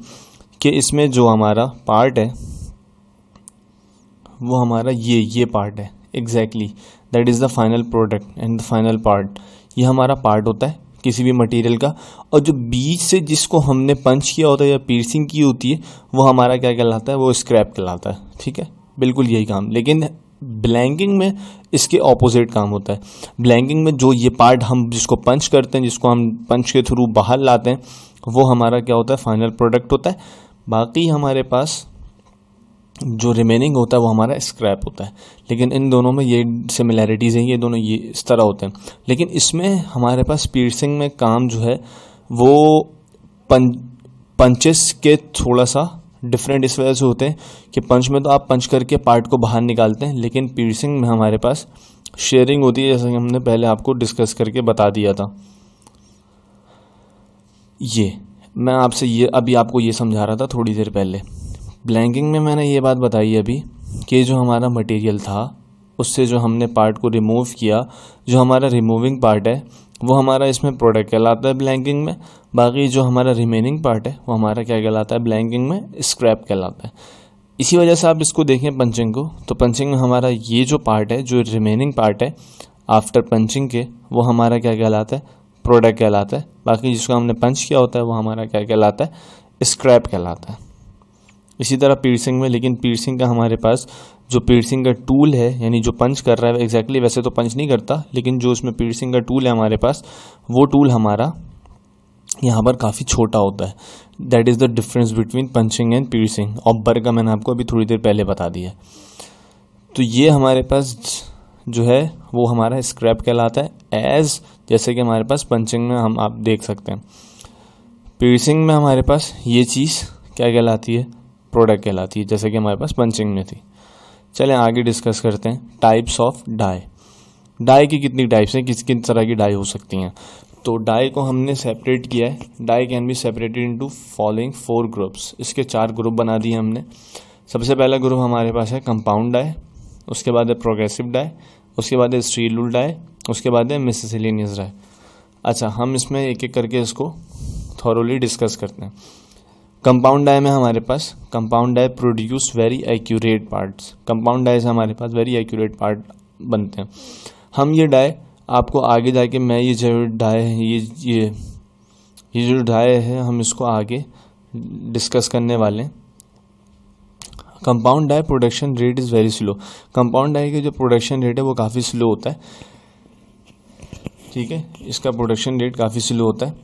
कि इसमें जो हमारा पार्ट है वो हमारा ये पार्ट है, exactly that is the final product and the final part. ये हमारा पार्ट होता है किसी भी मटेरियल का, और जो बीच से जिसको हमने पंच किया होता है या पियर्सिंग की होती है वो हमारा क्या कहलाता है, वो स्क्रैप कहलाता है, ठीक है। बिल्कुल यही काम। लेकिन ब्लैंकिंग में इसके ऑपोजिट काम होता है। ब्लैंकिंग में जो ये पार्ट हम जिसको पंच करते हैं, जिसको हम पंच के थ्रू बाहर लाते हैं, वो हमारा क्या होता है, फाइनल प्रोडक्ट होता है। बाकी हमारे पास जो रिमेनिंग होता है वो हमारा स्क्रैप होता है। लेकिन इन दोनों में ये सिमिलैरिटीज़ हैं, ये दोनों ये इस तरह होते हैं। लेकिन इसमें हमारे पास पियर्सिंग में काम जो है वो पंचेस के थोड़ा सा डिफरेंट इस वजह से होते हैं कि पंच में तो आप पंच करके पार्ट को बाहर निकालते हैं, लेकिन पियर्सिंग में हमारे पास शेयरिंग होती है, जैसा कि हमने पहले आपको डिस्कस करके बता दिया था। ये मैं आपसे अभी आपको ये समझा रहा था थोड़ी देर पहले। ब्लैंकिंग में मैंने ये बात बताई अभी कि जो हमारा मटेरियल था उससे जो हमने पार्ट को रिमूव किया, जो हमारा रिमूविंग पार्ट है वो हमारा इसमें प्रोडक्ट कहलाता है ब्लैंकिंग में। बाकी जो हमारा रिमेनिंग पार्ट है वो हमारा क्या कहलाता है ब्लैंकिंग में, स्क्रैप कहलाता है। इसी वजह से आप इसको देखें पंचिंग को, तो पंचिंग में हमारा ये जो पार्ट है, जो रिमेनिंग पार्ट है आफ्टर पंचिंग के, वो हमारा क्या कहलाता है, प्रोडक्ट कहलाता है। बाकी जिसको हमने पंच किया होता है वो हमारा क्या कहलाता है, स्क्रैप कहलाता है। इसी तरह पीर्सिंग में, लेकिन पीर्सिंग का हमारे पास जो पीर्सिंग का टूल है, यानी जो पंच कर रहा है एग्जैक्टली वैसे तो पंच नहीं करता, लेकिन जो उसमें पीर्सिंग का टूल है हमारे पास, वो टूल हमारा यहाँ पर काफ़ी छोटा होता है। That is the difference between punching and piercing. और बर का मैंने आपको अभी थोड़ी देर पहले बता दिया। तो ये हमारे पास जो है वो हमारा स्क्रैप कहलाता है, एज जैसे कि हमारे पास पंचिंग में हम आप देख सकते हैं। पीर्सिंग में हमारे पास ये चीज़ क्या कहलाती है, प्रोडक्ट कहलाती है, जैसे कि हमारे पास पंचिंग में थी। चलें आगे डिस्कस करते हैं टाइप्स ऑफ डाई। डाई की कितनी टाइप्स हैं, किस किस तरह की डाई हो सकती हैं। तो डाई को हमने सेपरेट किया है। Die can be separated into following 4 groups. इसके 4 ग्रुप बना दिए हमने। सबसे पहला ग्रुप हमारे पास है कंपाउंड डाई, उसके बाद है प्रोग्रेसिव डाई, उसके बाद है स्टील रूल डाई, उसके बाद है मिससेलेनियस डाई। अच्छा, हम इसमें एक एक करके इसको थॉरोली डिस्कस करते हैं। कंपाउंड डाई में हमारे पास compound die produce very accurate parts. Compound die से हमारे पास वेरी एक्यूरेट पार्ट बनते हैं। हम ये डाई आपको आगे जाके, मैं ये जो डाई है ये जो डाई है हम इसको आगे डिस्कस करने वाले हैं। Compound die production rate is very slow. Compound die का जो प्रोडक्शन रेट है वो काफ़ी स्लो होता है, ठीक है, इसका प्रोडक्शन रेट काफ़ी स्लो होता है।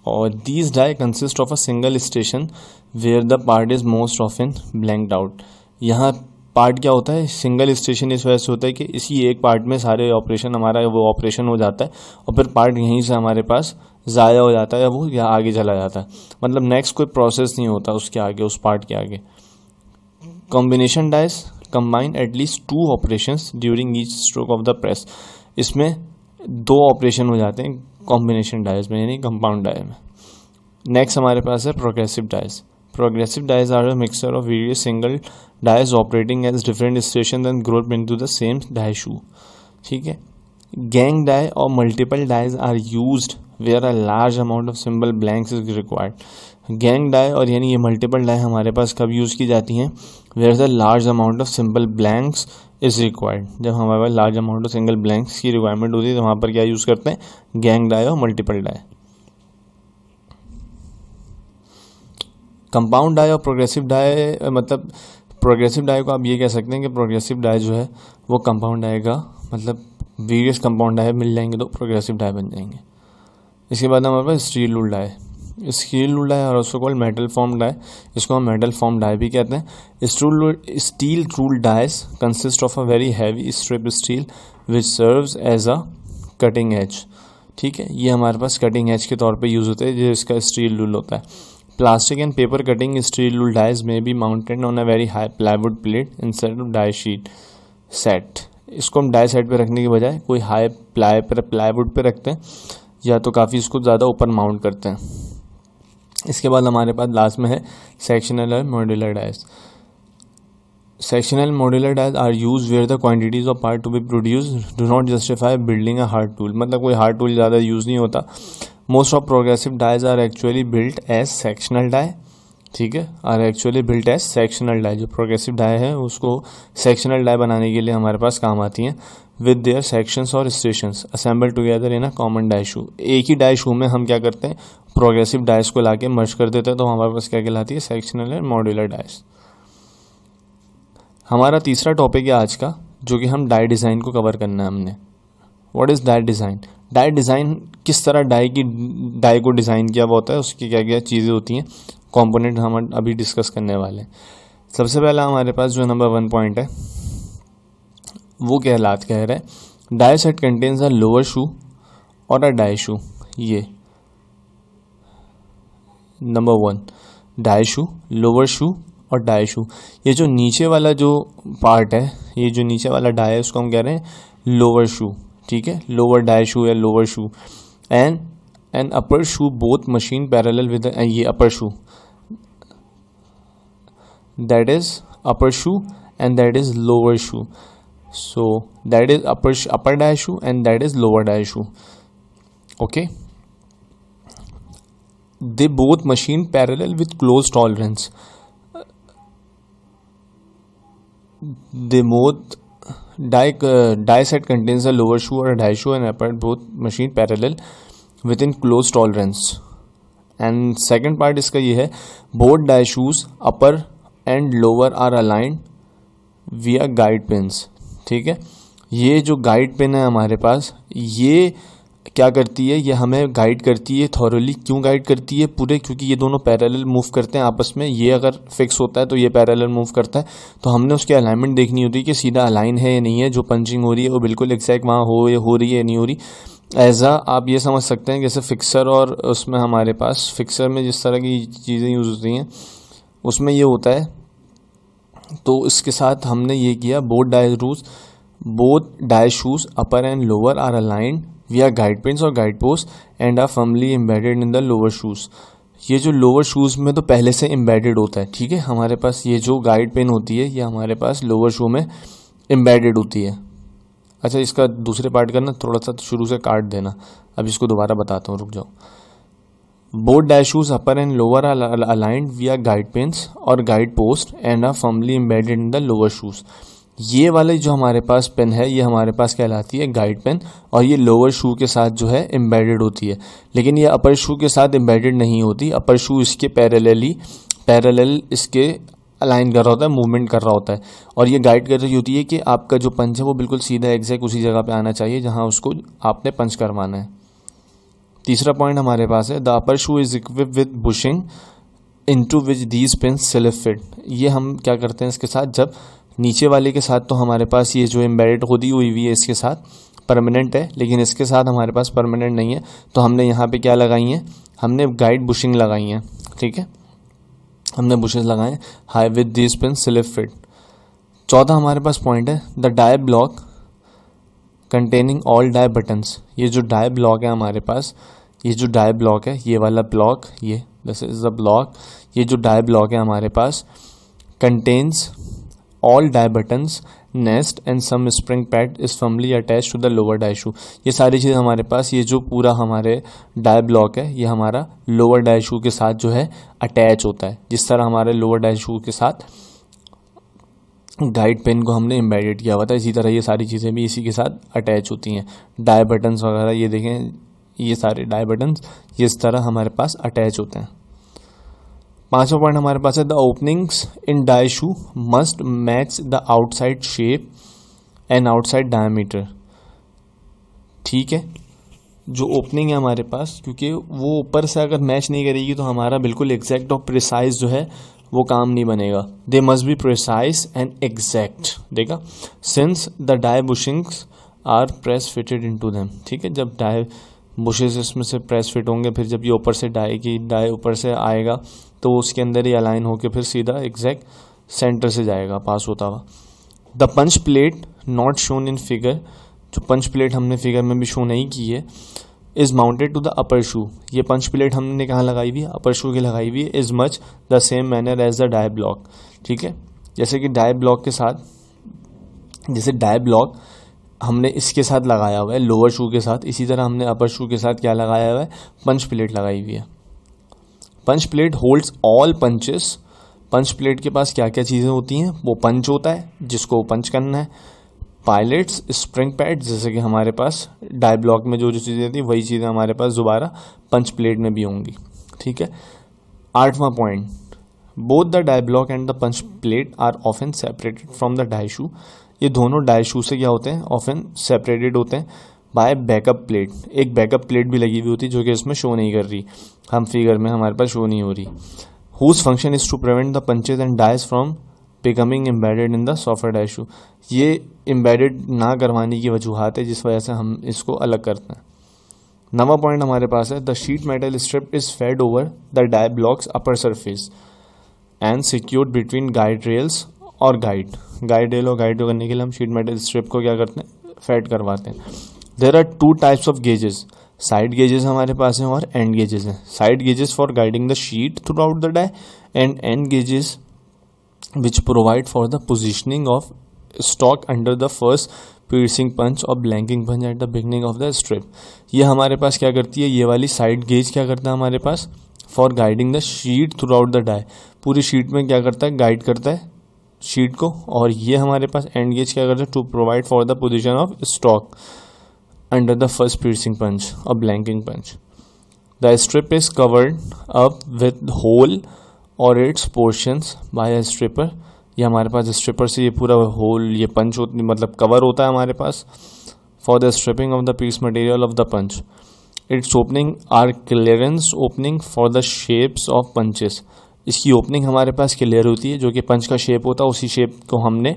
और these die consist of a single station where the part is most often blanked out. यहाँ पार्ट क्या होता है, सिंगल स्टेशन इस वजह से होता है कि इसी एक पार्ट में सारे ऑपरेशन हमारा वो ऑपरेशन हो जाता है और फिर पार्ट यहीं से हमारे पास ज़ाया हो जाता है या वो या आगे चला जाता है। मतलब नेक्स्ट कोई प्रोसेस नहीं होता उसके आगे, उस पार्ट के आगे। Combination dies combine at least 2 operations during each stroke of the press. इसमें 2 ऑपरेशन हो जाते हैं कॉम्बिनेशन डाइज में, यानी कंपाउंड डाई में। नेक्स्ट हमारे पास है progressive dies. Progressive dies are a mixture of various single dies operating as different station and group into the same die shoe, ठीक है। गैंग डाई और multiple dies are used where a large amount of symbol blanks is required. Gang die और यानी ये multiple die हमारे पास कब use की जाती हैं, where the large amount of symbol blanks is required. जब हमारे पास large amount of single blanks की रिक्वायरमेंट होती है तो वहाँ पर क्या यूज़ करते हैं, गैंग डाई और मल्टीपल डाई। कंपाउंड डाई और प्रोग्रेसिव डाई, मतलब प्रोग्रेसिव डाई को आप ये कह सकते हैं कि प्रोग्रेसिव डाई जो है वो कंपाउंड डाई का, मतलब वेरियस कंपाउंड डाई मिल जाएंगे तो प्रोग्रेसिव डाई बन जाएंगे। इसके बाद हमारे पास steel rule die. Steel rule die और उसको कॉल्ड मेटल फॉर्म डाई, इसको हम मेटल फॉर्म डाई भी कहते हैं। Steel rule dies consist of a very heavy strip steel which serves as a cutting edge, ठीक है। ये हमारे पास कटिंग एज के तौर पे यूज़ होते हैं, जो इसका स्टील रूल होता है। Plastic and paper cutting steel rule dies में be mounted on a very high plywood plate instead of die sheet set. इसको हम डाई सेट पे रखने के बजाय कोई हाई प्लाईवुड पे रखते हैं या तो काफ़ी इसको ज़्यादा ऊपर माउंट करते हैं। इसके बाद हमारे पास लास्ट में है सेक्शनल और modular dies. Sectional modular dies are use where the quantities of part to be produce do not justify building a hard tool. मतलब कोई हार्ड टूल ज़्यादा यूज़ नहीं होता। Most of progressive dies are actually built as sectional die, ठीक है, are actually built as sectional die. जो progressive die है उसको सेक्शनल डाई बनाने के लिए हमारे पास काम आती हैं विद देयर सेक्शंस और stations assemble together in a common die shoe. एक ही डाई शू में हम क्या करते हैं, प्रोग्रेसिव डाइस को लाके मर्ज कर देते हैं, तो हमारे पास क्या कहलाती है, सेक्शनल एंड मॉड्यूलर डाइस। हमारा तीसरा टॉपिक है आज का, जो कि हम डाई डिज़ाइन को कवर करना है हमने। What is die design? Die design किस तरह डाई को डिज़ाइन किया हुआ होता है, उसकी क्या क्या चीज़ें होती हैं, कंपोनेंट हम अभी डिस्कस करने वाले हैं। सबसे पहला हमारे पास जो नंबर 1 पॉइंट है वो कह रहा है die set contains a lower shoe और अ डाई शू। ये number 1 die shoe, lower shoe और डाई शू। ये जो नीचे वाला जो पार्ट है, ये जो नीचे वाला डाई है उसको हम कह रहे हैं लोअर शू, ठीक है, लोअर डाई शू या lower shoe. And upper shoe both machine parallel with ये upper shoe, that is upper shoe and that is lower shoe. So that is upper die shoe and that is lower die shoe. Okay. They both machine parallel with close tolerance. They both die set contains a lower shoe or a die shoe and upper both machine parallel within close tolerance. And second part इसका ये है, both die shoes upper and lower are aligned via guide pins. ठीक है, ये जो guide pin है हमारे पास, ये क्या करती है, ये हमें गाइड करती है थॉरली. क्यों गाइड करती है पूरे, क्योंकि ये दोनों पैरेलल मूव करते हैं आपस में. ये अगर फिक्स होता है तो ये पैरेलल मूव करता है, तो हमने उसकी अलाइनमेंट देखनी होती है कि सीधा अलाइन है या नहीं है, जो पंचिंग हो रही है वो बिल्कुल एग्जैक्ट वहाँ हो रही है या नहीं हो रही. एज़ आप ये समझ सकते हैं जैसे फिक्सर, और उसमें हमारे पास फिक्सर में जिस तरह की चीज़ें यूज़ होती हैं उसमें ये होता है. तो इसके साथ हमने ये किया, both die shoes upper and lower are aligned via guide pins और guide posts and are firmly embedded in the lower shoes. ये जो लोअर शूज़ में तो पहले से एम्बेडेड होता है. ठीक है, हमारे पास ये जो गाइड पिन होती है ये हमारे पास लोअर शू में एम्बेडेड होती है. अच्छा, इसका दूसरे पार्ट का ना थोड़ा सा शुरू से काट देना, अब इसको दोबारा बताता हूँ, रुक जाओ. Both dash shoes upper and lower are aligned via guide pins और guide post and are firmly embedded in the lower shoes. ये वाली जो हमारे पास पेन है ये हमारे पास कहलाती है गाइड पेन, और ये लोअर शू के साथ जो है एम्बेडेड होती है. लेकिन ये अपर शू के साथ एम्बेडेड नहीं होती. अपर शू इसके पैरेलल इसके अलाइन कर रहा होता है, मूवमेंट कर रहा होता है, और ये गाइड कर रही होती है कि आपका जो पंच है वो बिल्कुल सीधा एग्जैक्ट उसी जगह पे आना चाहिए जहाँ उसको आपने पंच करवाना है. तीसरा पॉइंट हमारे पास है, the upper shoe is equipped with bushing into which these pins self fit. ये हम क्या करते हैं इसके साथ, जब नीचे वाले के साथ तो हमारे पास ये जो एम्बेडेड होती हुई है इसके साथ परमानेंट है, लेकिन इसके साथ हमारे पास परमानेंट नहीं है, तो हमने यहाँ पे क्या लगाई है, हमने गाइड बुशिंग लगाई है. ठीक है, हमने बुशेस लगाए high with this pin slip fit. चौथा हमारे पास पॉइंट है, the die block containing all die buttons. ये जो डाई ब्लॉक है हमारे पास, ये जो डाई ब्लॉक है, ये वाला ब्लॉक, ये दिस इज द ब्लॉक. ये जो डाई ब्लॉक है हमारे पास contains all die buttons, nest and some spring pad is firmly attached to the lower die shoe. ये सारी चीज़ हमारे पास, ये जो पूरा हमारे डाई ब्लॉक है ये हमारा लोअर डाई शू के साथ जो है अटैच होता है. जिस तरह हमारे लोअर डाई शू के साथ गाइड पेन को हमने एम्बेडेड किया हुआ था, इसी तरह ये सारी चीज़ें भी इसी के साथ अटैच होती हैं. डाई बटन्स वगैरह ये देखें, ये सारे डाई बटन्स ये इस तरह हमारे पास अटैच होते हैं. पांचवा पॉइंट हमारे पास है, the openings in die shoe must match the outside shape and outside diameter. ठीक है, जो ओपनिंग है हमारे पास, क्योंकि वो ऊपर से अगर मैच नहीं करेगी तो हमारा बिल्कुल एग्जैक्ट और प्रिसाइज जो है वो काम नहीं बनेगा. They must be precise and exact. देखा, since the die bushings are press fitted into them. ठीक है, जब डाई बुशेस इसमें से प्रेस फिट होंगे, फिर जब ये ऊपर से डाई ऊपर से आएगा तो उसके अंदर ही अलाइन होकर फिर सीधा एग्जैक्ट सेंटर से जाएगा पास होता हुआ. The punch plate not shown in figure. जो पंच प्लेट हमने फिगर में भी शो नहीं की है, is mounted to the upper shoe. ये पंच प्लेट हमने कहाँ लगाई हुई है, अपर शू की लगाई हुई है. Is much the same manner as the die block. ठीक है, जैसे कि डाई ब्लॉक के साथ, जैसे डाई ब्लॉक हमने इसके साथ लगाया हुआ है लोअर शू के साथ, इसी तरह हमने अपर शू के साथ क्या लगाया हुआ है, पंच प्लेट लगाई हुई है. पंच प्लेट होल्ड्स ऑल पंचेस. पंच प्लेट के पास क्या क्या चीज़ें होती हैं, वो पंच होता है जिसको पंच करना है, पायलट्स, स्प्रिंग पैड, जैसे कि हमारे पास डाई ब्लॉक में जो जो चीज़ें थी वही चीज़ें हमारे पास दोबारा पंच प्लेट में भी होंगी. ठीक है, आठवां point, both the die block and the punch plate are often separated from the die shoe. ये दोनों डाई शू से क्या होते हैं, ऑफन सेपरेटेड होते हैं बाय बैकअप प्लेट. एक बैकअप प्लेट भी लगी हुई होती है जो कि इसमें शो नहीं कर रही, हम फिगर में हमारे पास शो नहीं हो रही. Whose function is to prevent the punches and dies from becoming embedded in the software die shoe. ये एम्बेडेड ना करवाने की वजूहत है जिस वजह से हम इसको अलग करते हैं. नवा पॉइंट हमारे पास है, the sheet metal strip is fed over the die blocks upper surface and secured between guide rails और गाइड रेल और गाइड करने के लिए हम शीट मेटल स्ट्रिप को क्या करते हैं, फेड करवाते हैं. There are two types of gauges. Side gauges हमारे पास हैं और एंड गेजेस हैं. Side gauges for guiding the sheet throughout the die and end gauges which provide for the positioning of stock under the first piercing punch और blanking punch at the beginning of the strip. ये हमारे पास क्या करती है, ये वाली side gauge क्या करता है हमारे पास, for guiding the sheet throughout the die, पूरी शीट में क्या करता है, गाइड करता है शीट को। और ये हमारे पास एंड गेज क्या करता है, to provide for the position of stock under the first piercing punch और blanking punch. The strip is covered up with hole और its portions by a stripper. ये हमारे पास स्ट्रिपर से ये पूरा होल, ये पंच मतलब कवर होता है हमारे पास for the stripping of the piece material of the punch. Its opening are clearance opening for the shapes of punches. इसकी ओपनिंग हमारे पास क्लियर होती है, जो कि पंच का शेप होता है उसी शेप को हमने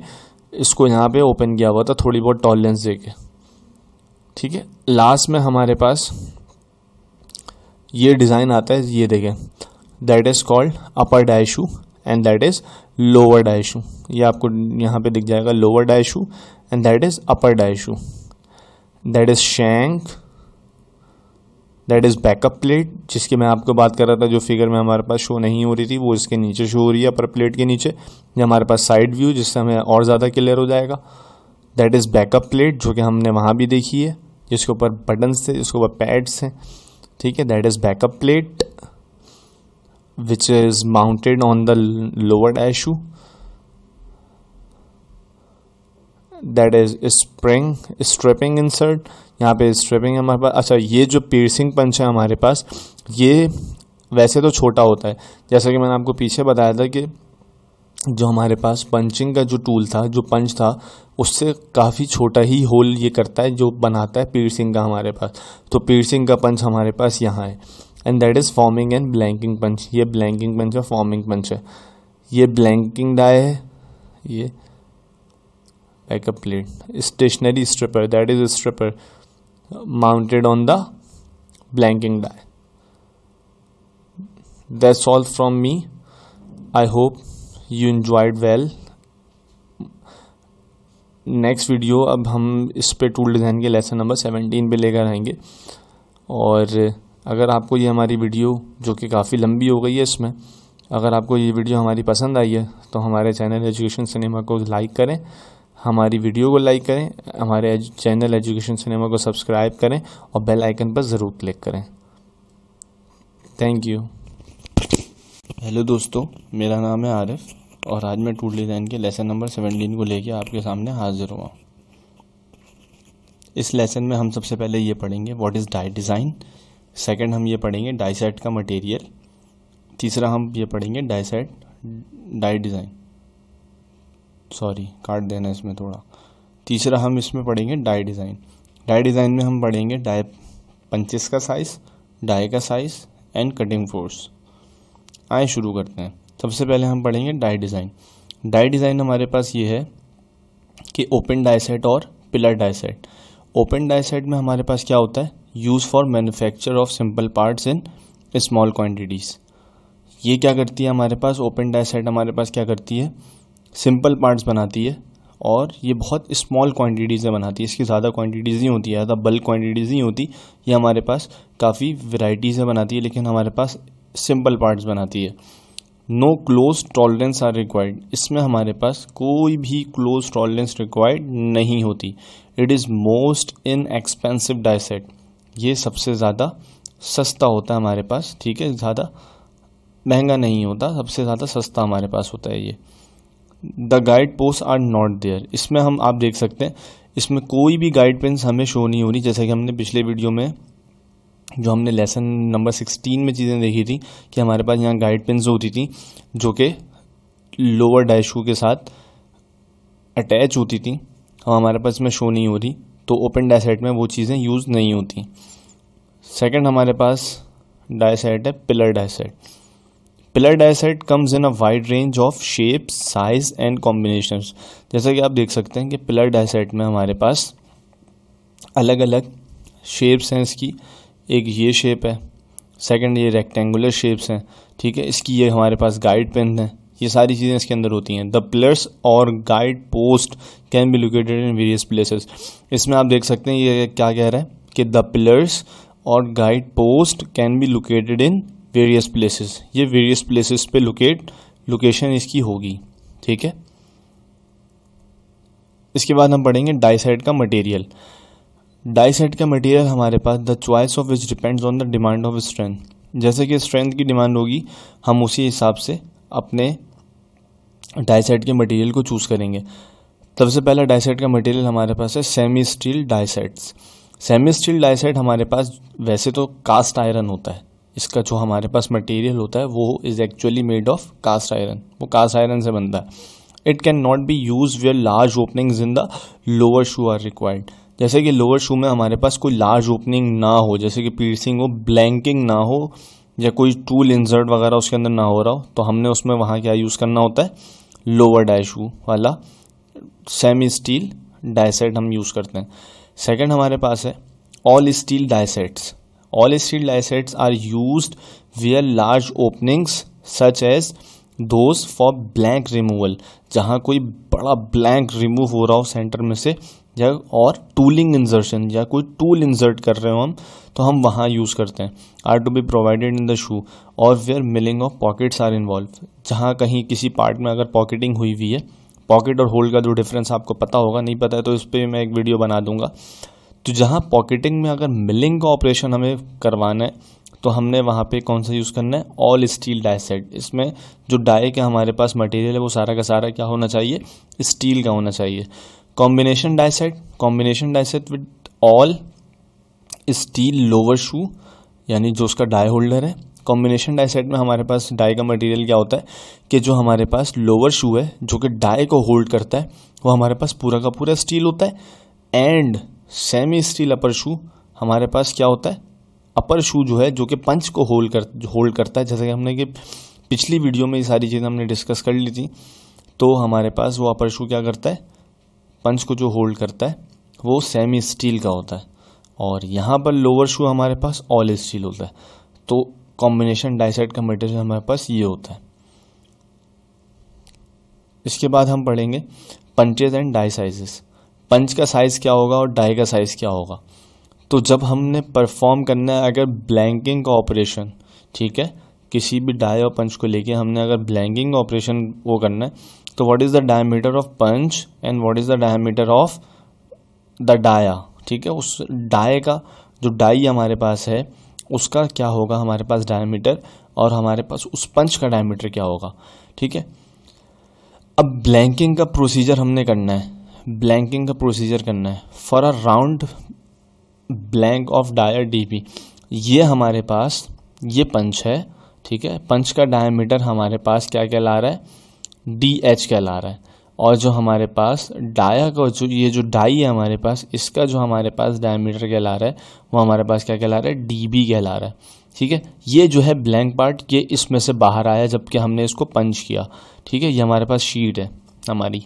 इसको यहाँ पे ओपन किया हुआ था थोड़ी बहुत टॉलरेंस देके, ठीक है। लास्ट में हमारे पास ये डिज़ाइन आता है, ये देखें, that is called upper die shoe and that is lower die shoe. ये आपको यहाँ पे दिख जाएगा lower die shoe and that is upper die shoe. That is shank, that is backup plate, जिसकी मैं आपको बात कर रहा था, जो फिगर में हमारे पास शो नहीं हो रही थी वो इसके नीचे शो हो रही है, अपर प्लेट के नीचे। ये हमारे पास साइड व्यू, जिससे हमें और ज़्यादा क्लियर हो जाएगा। दैट इज़ बैकअप प्लेट, जो कि हमने वहाँ भी देखी है, जिसके ऊपर बटन्स थे, जिसके ऊपर पैड्स हैं, ठीक है। That is backup plate which is mounted on the lower die shoe. That is stripping insert, यहाँ पे stripping है हमारे पास। अच्छा, ये जो piercing पंच है हमारे पास, ये वैसे तो छोटा होता है, जैसा कि मैंने आपको पीछे बताया था कि जो हमारे पास पंचिंग का जो टूल था, जो पंच था, उससे काफ़ी छोटा ही होल ये करता है, जो बनाता है piercing का हमारे पास। तो piercing का पंच हमारे पास यहाँ है and that is forming and blanking punch. ये ब्लैंकिंग पंच है, फॉर्मिंग पंच है। ये ब्लैंकिंग डाई है, ये backup plate. Stationary stripper, that is stripper mounted on the blanking die. That's all from me. I hope you enjoyed well. Next video अब हम इस पे टूल डिज़ाइन के लेसन नंबर 17 पे लेकर आएंगे। और अगर आपको ये हमारी वीडियो, जो कि काफ़ी लंबी हो गई है, इसमें अगर आपको ये वीडियो हमारी पसंद आई है तो हमारे चैनल एजुकेशन सिनेमा को लाइक करें, हमारी वीडियो को लाइक करें, हमारे चैनल एजुकेशन सिनेमा को सब्सक्राइब करें और बेल आइकन पर ज़रूर क्लिक करें। Thank you. हेलो दोस्तों, मेरा नाम है आरिफ और आज मैं टूल डिज़ाइन के लेसन नंबर 17 को लेके आपके सामने हाजिर हुआ। इस लेसन में हम सबसे पहले ये पढ़ेंगे what is die design. Second हम ये पढ़ेंगे डाई सेट का मटेरियल। तीसरा हम ये पढ़ेंगे die set die design, sorry काट देना इसमें थोड़ा। तीसरा हम इसमें पढ़ेंगे डाई डिज़ाइन। डाई डिज़ाइन में हम पढ़ेंगे डाई पंचेस का साइज़, डाई का साइज़ एंड कटिंग फोर्स। आए शुरू करते हैं। सबसे पहले हम पढ़ेंगे डाई डिज़ाइन। डाई डिज़ाइन हमारे पास ये है कि ओपन डाई सेट और pillar die set. Open die set में हमारे पास क्या होता है, use for manufacture of simple parts in small quantities. ये क्या करती है हमारे पास, ओपन डाई सेट हमारे पास क्या करती है, सिंपल पार्ट्स बनाती है और ये बहुत स्मॉल क्वांटिटीज़ में बनाती है। इसकी ज़्यादा क्वांटिटीज़ नहीं होती है, ज़्यादा बल्क क्वांटिटीज़ नहीं होती। ये हमारे पास काफ़ी वैरायटीज़ में बनाती है, लेकिन हमारे पास सिंपल पार्ट्स बनाती है। No close tolerance are required. इसमें हमारे पास कोई भी क्लोज टॉलरेंस रिक्वायर्ड नहीं होती। It is most inexpensive die set. ये सबसे ज़्यादा सस्ता होता है हमारे पास, ठीक है, ज़्यादा महंगा नहीं होता, सबसे ज़्यादा सस्ता हमारे पास होता है ये। The guide post are not there. इसमें हम आप देख सकते हैं, इसमें कोई भी गाइड पेन्स हमें शो नहीं हो रही। जैसे कि हमने पिछले वीडियो में जो हमने लेसन नंबर 16 में चीज़ें देखी थी कि हमारे पास यहाँ गाइड पेन्स होती थी जो कि लोअर डाई शू के साथ अटैच होती थी, और हमारे पास इसमें शो नहीं हो रही। तो ओपन डाई सेट में वो चीज़ें यूज़ नहीं होती। सेकंड हमारे पास डाई सेट है pillar die set. Pillar die set comes in a wide range of shapes, size and combinations. जैसा कि आप देख सकते हैं कि पिलर डाई सेट में हमारे पास अलग अलग शेप्स हैं। इसकी एक ये शेप है, सेकंड ये रेक्टेंगुलर शेप्स हैं, ठीक है। इसकी ये हमारे पास गाइड पेन है, ये सारी चीज़ें इसके अंदर होती हैं। द पिलर्स और guide post can be located in various places. इसमें आप देख सकते हैं ये क्या कह रहा है कि द पिलर्स और guide post can be located in various places. ये वेरियस प्लेसेस पे लोकेशन इसकी होगी, ठीक है। इसके बाद हम पढ़ेंगे डाई सेट का मटेरियल। डाई सेट का मटेरियल हमारे पास the choice of which depends on the demand of strength. जैसे कि स्ट्रेंथ की डिमांड होगी हम उसी हिसाब से अपने डाई सेट के मटेरियल को चूज़ करेंगे। सबसे पहला डाई सेट का मटेरियल हमारे पास है semi steel die sets. Semi steel die set हमारे पास वैसे तो कास्ट आयरन होता है, इसका जो हमारे पास मटेरियल होता है वो is actually made of cast iron, वो कास्ट आयरन से बनता है। It can not be use where large openings in the lower shoe are required. जैसे कि लोअर शू में हमारे पास कोई लार्ज ओपनिंग ना हो, जैसे कि पीर्सिंग हो, ब्लैंकिंग ना हो, या कोई टूल इंसर्ट वगैरह उसके अंदर ना हो रहा हो, तो हमने उसमें वहाँ क्या यूज़ करना होता है, लोअर डाई शू वाला सेमी स्टील डाई सेट हम यूज़ करते हैं। सेकंड हमारे पास है all steel die sets. All steel die sets are used where large openings such as those for blank removal, जहाँ कोई बड़ा ब्लैंक रिमूव हो रहा हो सेंटर में से, या और टूलिंग इंसर्शन या कोई टूल इंसर्ट कर रहे हो हम, तो हम वहाँ यूज़ करते हैं। Are to be provided in the shoe और where milling of pockets are involve, जहाँ कहीं किसी पार्ट में अगर पॉकेटिंग हुई हुई है, पॉकेट और होल का जो डिफरेंस आपको पता होगा, नहीं पता है तो इस पर मैं एक वीडियो बना दूंगा। तो जहाँ पॉकेटिंग में अगर मिलिंग का ऑपरेशन हमें करवाना है तो हमने वहाँ पे कौन सा यूज़ करना है, ऑल स्टील डाई सेट। इसमें जो डाई का हमारे पास मटेरियल है वो सारा का सारा क्या होना चाहिए, स्टील का होना चाहिए। Combination die set, combination die set with all steel lower shoe, यानी जो उसका डाई होल्डर है। कॉम्बिनेशन डाई सेट में हमारे पास डाई का मटेरियल क्या होता है कि जो हमारे पास लोअर शू है जो कि डाई को होल्ड करता है वो हमारे पास पूरा का पूरा स्टील होता है, एंड सेमी स्टील अपर शू हमारे पास क्या होता है, अपर शू जो है जो कि पंच को होल्ड करता है। जैसे कि हमने कि पिछली वीडियो में ये सारी चीज़ें हमने डिस्कस कर ली थी, तो हमारे पास वो अपर शू क्या करता है, पंच को जो होल्ड करता है वो सेमी स्टील का होता है, और यहाँ पर लोअर शू हमारे पास ऑल स्टील होता है। तो कॉम्बिनेशन डाई सेट का मटेरियल हमारे पास ये होता है। इसके बाद हम पढ़ेंगे पंचेज एंड डाई साइजेस। पंच का साइज़ क्या होगा और डाई का साइज़ क्या होगा। तो जब हमने परफॉर्म करना है अगर ब्लैंकिंग का ऑपरेशन, ठीक है, किसी भी डाई और पंच को लेके हमने अगर ब्लैंकिंग का ऑपरेशन वो करना है, तो what is the diameter of punch and what is the diameter of the dia, ठीक है। उस डाई का जो डाई हमारे पास है उसका क्या होगा हमारे पास डायमीटर, और हमारे पास उस पंच का डायमीटर क्या होगा, ठीक है। अब ब्लैंकिंग का प्रोसीजर हमने करना है, ब्लैंकिंग का प्रोसीजर करना है for a round blank of dia DP. ये हमारे पास ये पंच है, ठीक है। पंच का डायमीटर हमारे पास क्या कहला रहा है, DH कहला रहा है, और जो हमारे पास डाया का जो ये जो डाई है हमारे पास, इसका जो हमारे पास डायमीटर कहला रहा है वो हमारे पास क्या कहला रहा है, DB कहला रहा है, ठीक है। ये जो है ब्लैंक पार्ट ये इसमें से बाहर आया जबकि हमने इसको पंच किया, ठीक है। ये हमारे पास शीट है हमारी।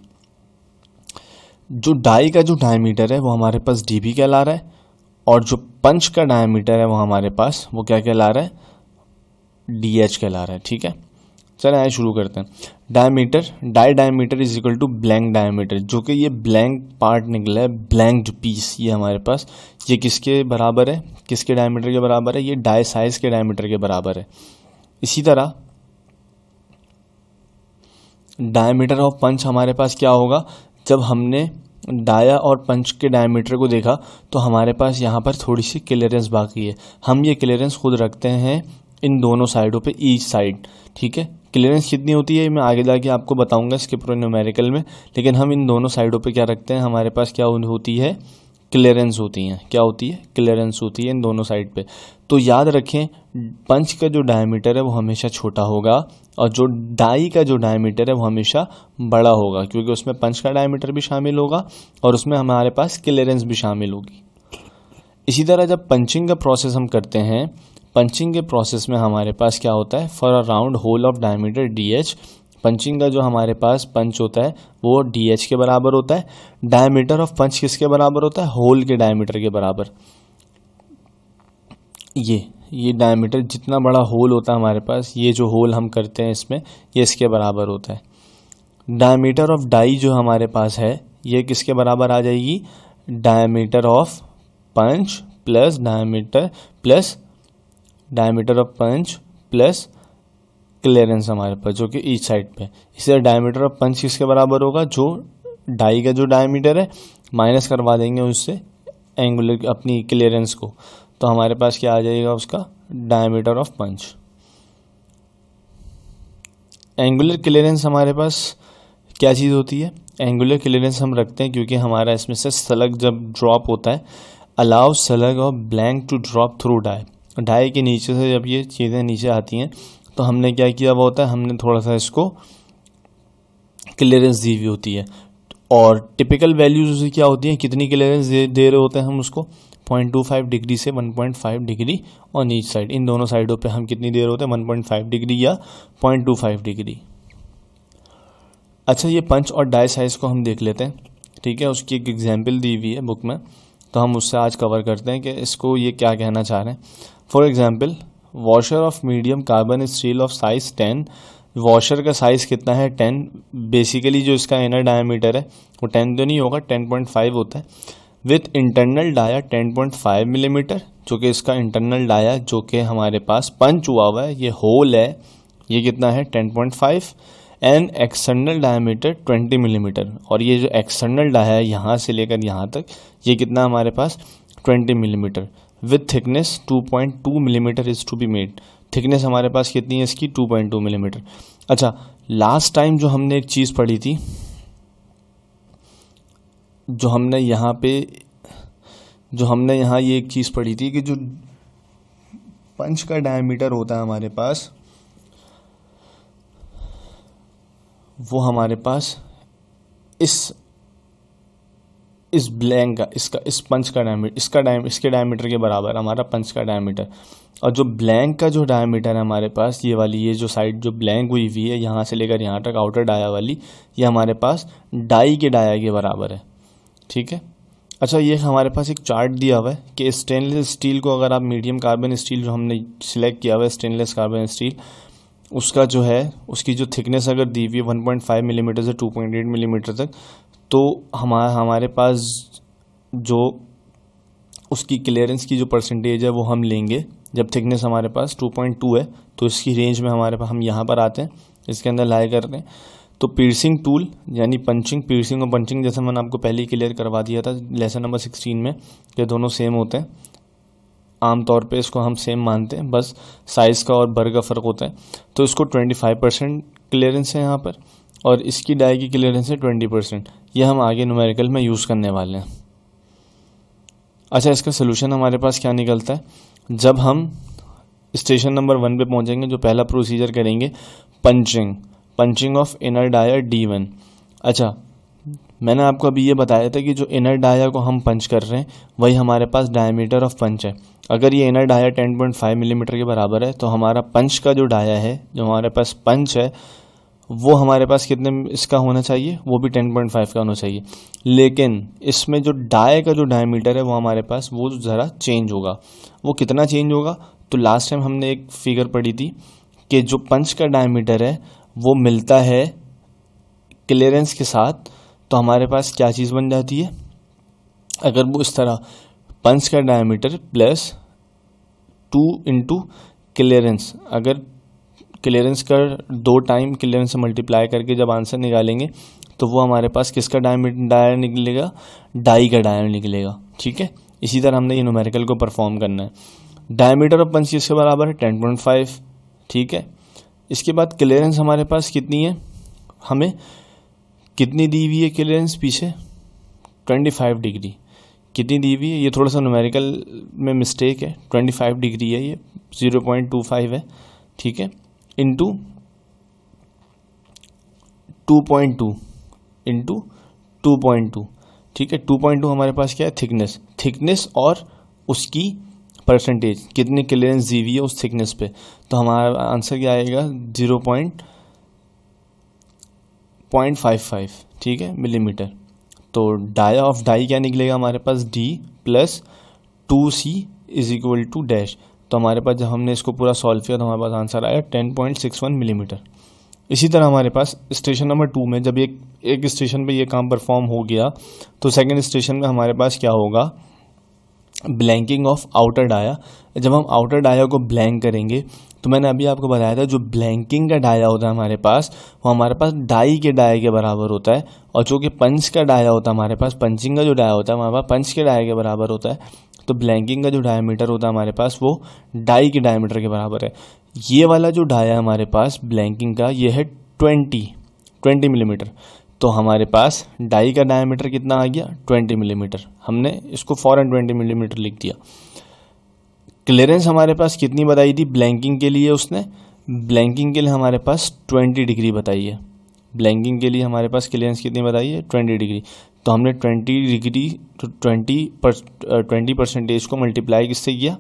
जो डाई का जो डायमीटर है वो हमारे पास DB कहला रहा है, और जो पंच का डायमीटर है वो हमारे पास वो क्या कहला रहा है, DH कहला रहा है, ठीक है। चलिए आइए शुरू करते हैं। Diameter, die diameter is equal to blank diameter, जो कि ये ब्लैंक पार्ट निकला है, ब्लैंक पीस ये हमारे पास, ये किसके बराबर है, किसके डायमीटर के बराबर है, ये डाई साइज के डायमीटर के बराबर है। इसी तरह डायमीटर ऑफ पंच हमारे पास क्या होगा, जब हमने डाया और पंच के डायमीटर को देखा तो हमारे पास यहाँ पर थोड़ी सी क्लियरेंस बाकी है। हम ये क्लियरेंस खुद रखते हैं इन दोनों साइडों पे, ईच साइड, ठीक है। क्लियरेंस कितनी होती है मैं आगे जाके आपको बताऊंगा इसके पूरे न्यूमेरिकल में, लेकिन हम इन दोनों साइडों पे क्या रखते हैं, हमारे पास क्या होती है, क्लियरेंस होती हैं। क्या होती है, क्लियरेंस होती है इन दोनों साइड पे। तो याद रखें पंच का जो डायमीटर है वो हमेशा छोटा होगा और जो डाई का जो डायमीटर है वो हमेशा बड़ा होगा, क्योंकि उसमें पंच का डायमीटर भी शामिल होगा और उसमें हमारे पास क्लियरेंस भी शामिल होगी। इसी तरह जब पंचिंग का प्रोसेस हम करते हैं, पंचिंग के प्रोसेस में हमारे पास क्या होता है, for a round whole of diameter DH, punching का जो हमारे पास पंच होता है वो DH के बराबर होता है। डायमीटर ऑफ पंच किसके बराबर होता है, होल के डायमीटर के बराबर। ये डायमीटर जितना बड़ा होल होता है हमारे पास, ये जो होल हम करते हैं इसमें, ये इसके बराबर होता है। डायमीटर ऑफ डाई जो हमारे पास है ये किसके बराबर आ जाएगी, diameter of punch plus diameter of punch plus clearance हमारे पास जो कि ईच साइड पे। इसे डायमीटर ऑफ पंच किसके बराबर होगा, जो डाई का जो डायमीटर है माइनस करवा देंगे उससे एंगुलर अपनी क्लियरेंस को, तो हमारे पास क्या आ जाएगा उसका diameter of punch. Angular clearance हमारे पास क्या चीज़ होती है, एंगुलर क्लियरेंस हम रखते हैं क्योंकि हमारा इसमें से स्लग जब ड्रॉप होता है, अलाउ स्लग और blank to drop through die, die के नीचे से जब ये चीज़ें नीचे आती हैं तो हमने क्या किया हुआ होता है, हमने थोड़ा सा इसको क्लियरेंस दी हुई होती है। और टिपिकल वैल्यूज उसकी क्या होती हैं, कितनी क्लियरेंस दे रहे होते हैं हम उसको, 0.25 डिग्री से 1.5 डिग्री ऑन ईच साइड, इन दोनों साइडों पे हम कितनी देर होते हैं 1.5 डिग्री या 0.25 डिग्री। अच्छा, ये पंच और डाई साइज को हम देख लेते हैं, ठीक है, उसकी एक एग्जाम्पल दी हुई है बुक में, तो हम उससे आज कवर करते हैं कि इसको ये क्या कहना चाह रहे हैं। For example, washer of medium carbon steel of size 10, washer का साइज़ कितना है 10, बेसिकली जो इसका इनर डायमीटर है वो 10 तो नहीं होगा, 10.5 होता है, विथ इंटरनल डाया 10.5 मिलीमीटर, जो कि इसका इंटरनल डाया जो कि हमारे पास पंच हुआ है, ये होल है, ये कितना है 10.5, एंड एक्सटर्नल डायमीटर 20 मिलीमीटर, और ये जो एक्सटर्नल डाया है यहाँ से लेकर यहाँ तक ये कितना हमारे पास 20 millimetre, with thickness 2.2 millimetre is to be made, thickness हमारे पास कितनी है इसकी 2.2 मिलीमीटर। अच्छा, लास्ट टाइम जो हमने एक चीज़ पढ़ी थी, जो हमने यहाँ ये एक चीज़ पढ़ी थी कि जो पंच का डायमीटर होता है हमारे पास, वो हमारे पास इस ब्लैंक का इस पंच का डायमीटर इसके डायमीटर के बराबर हमारा पंच का डायमीटर, और जो ब्लैंक का जो डायमीटर है हमारे पास, ये जो साइड जो ब्लैंक हुई हुई है यहाँ से लेकर यहाँ तक आउटर डाया वाली, ये हमारे पास डाई के डाया के बराबर है, ठीक है। अच्छा, ये हमारे पास एक चार्ट दिया हुआ है कि स्टेनलेस स्टील को अगर आप मीडियम कार्बन स्टील जो हमने सिलेक्ट किया हुआ है स्टेनलेस कार्बन स्टील, उसका जो है उसकी जो थिकनेस अगर दी हुई है 1.5 मिलीमीटर से 2.8 मिलीमीटर तक, तो हमारे पास जो उसकी क्लियरेंस की जो परसेंटेज है वो हम लेंगे, जब थिकनेस हमारे पास 2.2 है तो इसकी रेंज में हमारे पास हम यहाँ पर आते हैं, इसके अंदर लाई करते हैं, तो पीर्सिंग टूल यानी पीर्सिंग और पंचिंग जैसे मैंने आपको पहले ही क्लियर करवा दिया था लेसन नंबर 16 में, ये दोनों सेम होते हैं, आमतौर पे इसको हम सेम मानते हैं, बस साइज़ का और भर का फ़र्क होता है। तो इसको 25% क्लियरेंस है यहाँ पर, और इसकी डाई की क्लियरेंस है 20%, यह हम आगे न्यूमेरिकल में यूज़ करने वाले हैं। अच्छा, इसका सोल्यूशन हमारे पास क्या निकलता है, जब हम स्टेशन नंबर 1 पे पहुँचेंगे, जो पहला प्रोसीजर करेंगे punching of inner dia D1। अच्छा, मैंने आपको अभी ये बताया था कि जो इनर डाया को हम पंच कर रहे हैं वही हमारे पास डायमीटर ऑफ पंच है। अगर ये इनर डाया 10.5 मिलीमीटर के बराबर है तो हमारा पंच का जो डाया है, जो हमारे पास पंच है, वो हमारे पास कितने इसका होना चाहिए, वो भी 10.5 का होना चाहिए। लेकिन इसमें जो डाय का जो डायमीटर है वो हमारे पास वो ज़रा चेंज होगा। वो कितना चेंज होगा, तो लास्ट टाइम हमने एक फिगर पढ़ी थी कि जो पंच का डायमीटर है वो मिलता है क्लियरेंस के साथ, तो हमारे पास क्या चीज़ बन जाती है, अगर वो इस तरह पंच का डायमीटर प्लस 2 इंटू क्लियरेंस, अगर क्लियरेंस का 2 टाइम क्लियरेंस से मल्टीप्लाई करके जब आंसर निकालेंगे तो वो हमारे पास किसका डाया निकलेगा, डाई का डाया निकलेगा, ठीक है। इसी तरह हमने ये न्यूमेरिकल को परफॉर्म करना है। डायमीटर ऑफ पंच किसके बराबर है 10.5, ठीक है। इसके बाद क्लियरेंस हमारे पास कितनी है, हमें कितनी दी हुई है क्लियरेंस पीछे 25 डिग्री, कितनी दी हुई है, ये थोड़ा सा न्यूमेरिकल में मिस्टेक है, 25 डिग्री है, ये 0.25 है, ठीक है, इंटू 2.2 इंटू 2.2, ठीक है। 2.2 हमारे पास क्या है, थिकनेस और उसकी परसेंटेज कितनी क्लियरेंस दी हुई है उस थिकनेस पे, तो हमारा आंसर क्या आएगा 0.55, ठीक है, मिलीमीटर। तो डाया ऑफ डाई क्या निकलेगा हमारे पास, D plus 2C is equal to dash, तो हमारे पास जब हमने इसको पूरा सॉल्व किया तो हमारे पास आंसर आया 10.61 मिलीमीटर। इसी तरह हमारे पास स्टेशन नंबर 2 में जब एक स्टेशन पे ये काम परफॉर्म हो गया तो सेकंड स्टेशन में हमारे पास क्या होगा, ब्लैंकिंग ऑफ आउटर डाया। जब हम आउटर डाया को ब्लैंक करेंगे तो मैंने अभी आपको बताया था जो ब्लैंकिंग का डाया होता है हमारे पास, वो हमारे पास डाई के डाये के बराबर होता है, और जो कि पंच का डाया होता है हमारे पास, पंचिंग का जो डाया होता है हमारे पास पंच के डाये के बराबर होता है। तो ब्लैंकिंग का जो डायमीटर होता है हमारे पास वो डाई के डायमीटर के बराबर है। ये वाला जो डाया है हमारे पास ब्लैंकिंग का, ये है 20 मिलीमीटर। तो हमारे पास डाई का डायमीटर कितना आ गया, 20 मिलीमीटर। हमने इसको फॉरन 20 मिलीमीटर लिख दिया। क्लियरेंस हमारे पास कितनी बताई थी ब्लैंकिंग के लिए उसने, ब्लैंकिंग के लिए हमारे पास 20 डिग्री बताई है। ब्लैंकिंग के लिए हमारे पास क्लियरेंस कितनी बताई है, 20 डिग्री। तो हमने 20 डिग्री तो 20% को मल्टीप्लाई किससे किया,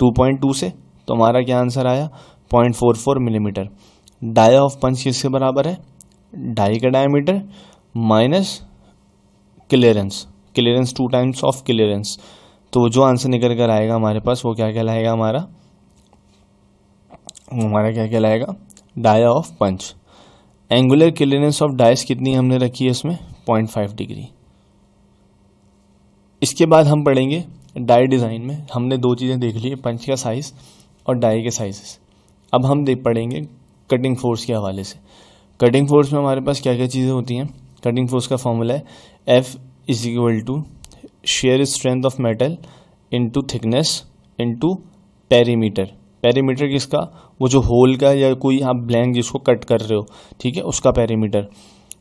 2.2 से। तो हमारा क्या आंसर आया, 0.44 मिलीमीटर। डाया ऑफ पंच किसके बराबर है, डाई का diameter minus clearance, clearance 2 times of clearance. तो जो आंसर निकल कर आएगा हमारे पास वो क्या कहलाएगा, हमारा क्या कहलाएगा, dia of punch. Angular clearance of dies कितनी हमने रखी है इसमें, 0.5 डिग्री। इसके बाद हम पढ़ेंगे डाई डिज़ाइन में। हमने 2 चीज़ें देख ली, पंच का साइज़ और डाई के साइजेस। अब हम पढ़ेंगे कटिंग फोर्स के हवाले से। कटिंग फोर्स में हमारे पास क्या क्या चीज़ें होती हैं। कटिंग फोर्स का फॉर्मूला है F = shear strength of metal into thickness into perimeter. Perimeter किसका, वो जो होल का या कोई आप ब्लैंक जिसको कट कर रहे हो, ठीक है, उसका पेरीमीटर।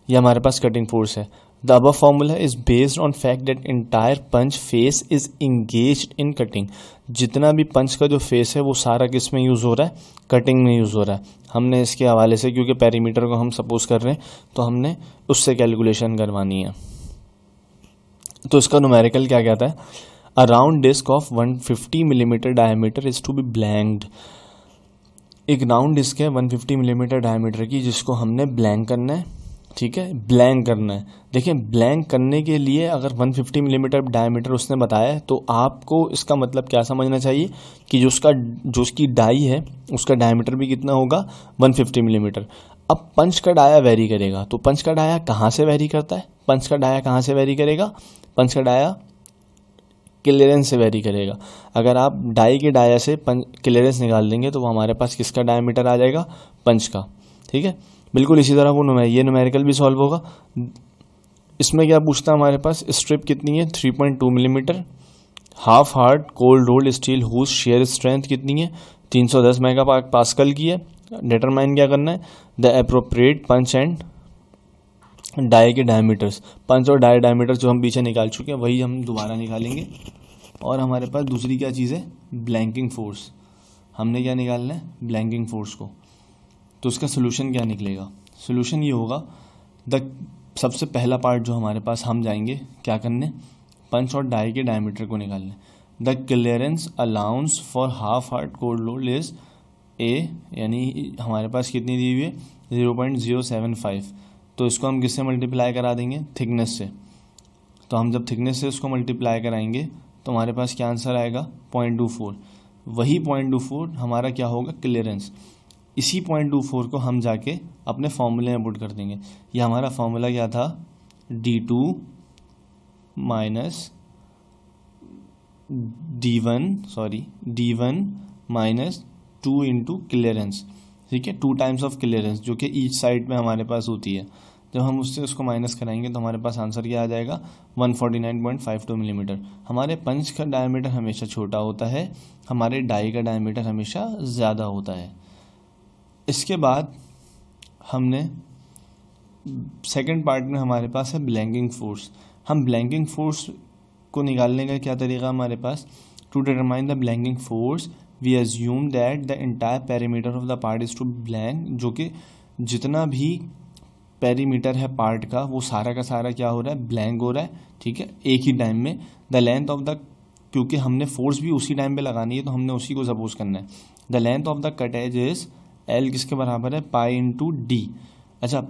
ये हमारे पास कटिंग फोर्स है। The above formula is based on fact that entire punch face is engaged in cutting. जितना भी पंच का जो फेस है वो सारा किस में यूज़ हो रहा है, कटिंग में यूज़ हो रहा है। हमने इसके हवाले से, क्योंकि पेरीमीटर को हम सपोज कर रहे हैं, तो हमने उससे कैलकुलेशन करवानी है। तो इसका न्यूमेरिकल क्या कहता है, a round disc of 150 millimetre diameter is to be blanked. एक राउंड डिस्क है 150 मिलीमीटर डायमीटर की, जिसको हमने ब्लैंक करना है, ठीक है, ब्लैंक करना है। देखिए ब्लैंक करने के लिए अगर 150 मिलीमीटर डायमीटर उसने बताया है, तो आपको इसका मतलब क्या समझना चाहिए कि जो उसकी डाई है उसका डायमीटर भी कितना होगा, 150 मिलीमीटर। अब पंच का डाया वेरी करेगा, तो पंच का डाया कहाँ से वेरी करता है, पंच का डाया कहाँ से वेरी करेगा, पंच का डाया क्लियरेंस से वेरी करेगा। अगर आप डाई के डाया से क्लियरेंस निकाल देंगे तो वो हमारे पास किसका डायमीटर आ जाएगा, पंच का, ठीक है। बिल्कुल इसी तरह वो ये न्यूमेरिकल भी सॉल्व होगा। इसमें क्या पूछता है हमारे पास, स्ट्रिप कितनी है, 3.2 millimetre, half hard cold rolled steel whose shear strength कितनी है, 310 मेगा पास्कल की है। डिटरमाइन क्या करना है, the appropriate punch and die के डायमीटर्स। पंच और डाई डायमीटर जो हम पीछे निकाल चुके हैं वही हम दोबारा निकालेंगे। और हमारे पास दूसरी क्या चीज़ है, ब्लैंकिंग फोर्स। हमने क्या निकालना है, ब्लैंकिंग फोर्स को। तो उसका सोल्यूशन क्या निकलेगा, सोल्यूशन ये होगा, सबसे पहला पार्ट जो हमारे पास, हम जाएंगे क्या करने, पंच और डाई के डायमीटर को निकालने। The clearance allowance for half hard cold rolled is a, यानी हमारे पास कितनी दी हुई है, 0.075। तो इसको हम किससे मल्टीप्लाई करा देंगे, थिकनेस से। तो हम जब थिकनेस से इसको मल्टीप्लाई कराएंगे तो हमारे पास क्या आंसर आएगा, 0.24। वही 0.24 हमारा क्या होगा, क्लियरेंस। इसी 0.24 को हम जाके अपने फॉर्मूले में पुट कर देंगे। ये हमारा फॉर्मूला क्या था, D2 minus D1 minus 2 into clearance, ठीक है, 2 टाइम्स ऑफ क्लियरेंस, जो कि ईच साइड में हमारे पास होती है। जब हम उससे उसको माइनस कराएंगे तो हमारे पास आंसर क्या आ जाएगा, 149.52 मिलीमीटर। हमारे पंच का डायमीटर हमेशा छोटा होता है, हमारे डाई का डायमीटर हमेशा ज़्यादा होता है। इसके बाद हमने सेकंड पार्ट में हमारे पास है ब्लैंकिंग फोर्स। हम ब्लैंकिंग फोर्स को निकालने का क्या तरीका हमारे पास, to determine the blanking force we assume that the entire perimeter of the part is to blank. जो कि जितना भी पेरीमीटर है पार्ट का वो सारा का सारा क्या हो रहा है, ब्लैंक हो रहा है, ठीक है, एक ही टाइम में। द लेंथ ऑफ द, क्योंकि हमने फोर्स भी उसी टाइम पे लगानी है तो हमने उसी को सपोज करना है। The length of the cut edge is L किसके बराबर है, पाई इंटू डी। अच्छा,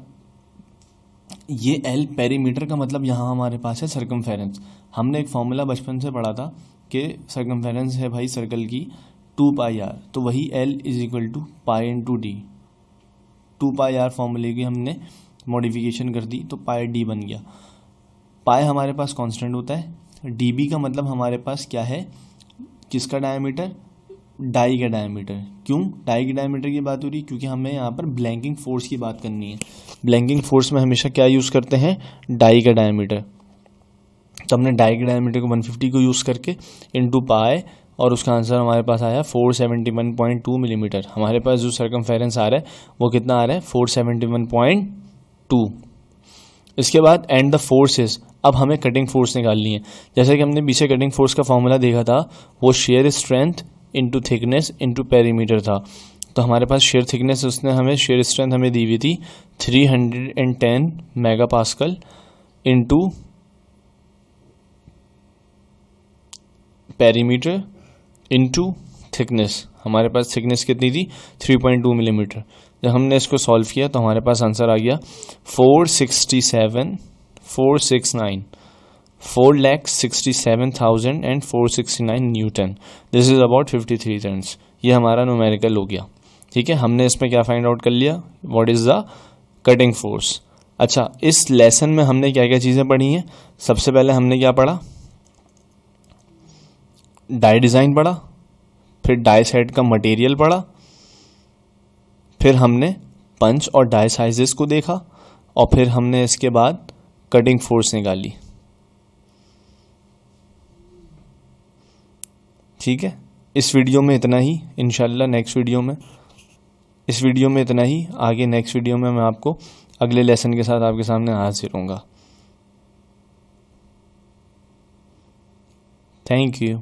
ये एल पेरीमीटर का मतलब यहाँ हमारे पास है सर्कमफेरेंस। हमने एक फॉर्मूला बचपन से पढ़ा था कि सर्कमफेरेंस है भाई सर्कल की 2πr, तो वही L is equal to pi into D. 2πr फॉर्मूले की हमने मॉडिफिकेशन कर दी तो पाई डी बन गया। पाई हमारे पास कांस्टेंट होता है, डी बी का मतलब हमारे पास क्या है, किसका डायमीटर, डाई का डायमीटर। क्यों डाई के डायमीटर की बात हो रही है? क्योंकि हमें यहाँ पर ब्लैंकिंग फोर्स की बात करनी है। ब्लैंकिंग फोर्स में हमेशा क्या यूज़ करते हैं? डाई का डायमीटर। तो हमने डाई के डायमीटर को 150 को यूज़ करके इनटू पाए, और उसका आंसर हमारे पास आया 471.2 मिलीमीटर। हमारे पास जो सर्कमफेरेंस आ रहा है वो कितना आ रहा है? 471.2। इसके बाद एंड द फोर्सेस, अब हमें कटिंग फोर्स निकालनी है। जैसे कि हमने पीछे कटिंग फोर्स का फॉर्मूला देखा था, वो shear strength into thickness into perimeter था। तो हमारे पास शेयर थिकनेस, उसने हमें शेयर स्ट्रेंथ हमें दी हुई थी 310 mega pascal into perimeter into thickness. हमारे पास थिकनेस कितनी थी? 3.2 मिलीमीटर। जब हमने इसको सॉल्व किया तो हमारे पास आंसर आ गया 467,469 newton. This is about 53 tons. ये हमारा न्यूमेरिकल हो गया। ठीक है, हमने इसमें क्या फाइंड आउट कर लिया? What is the cutting force. अच्छा, इस लेसन में हमने क्या क्या चीज़ें पढ़ी हैं? सबसे पहले हमने क्या पढ़ा? डाई डिज़ाइन पढ़ा, फिर डाई सेट का मटेरियल पढ़ा, फिर हमने पंच और डाई साइजेस को देखा, और फिर हमने इसके बाद कटिंग फोर्स निकाली। ठीक है, इस वीडियो में इतना ही। इंशाल्लाह नेक्स्ट वीडियो में, इस वीडियो में इतना ही। आगे नेक्स्ट वीडियो में मैं आपको अगले लेसन के साथ आपके सामने हाजिर होऊंगा। Thank you.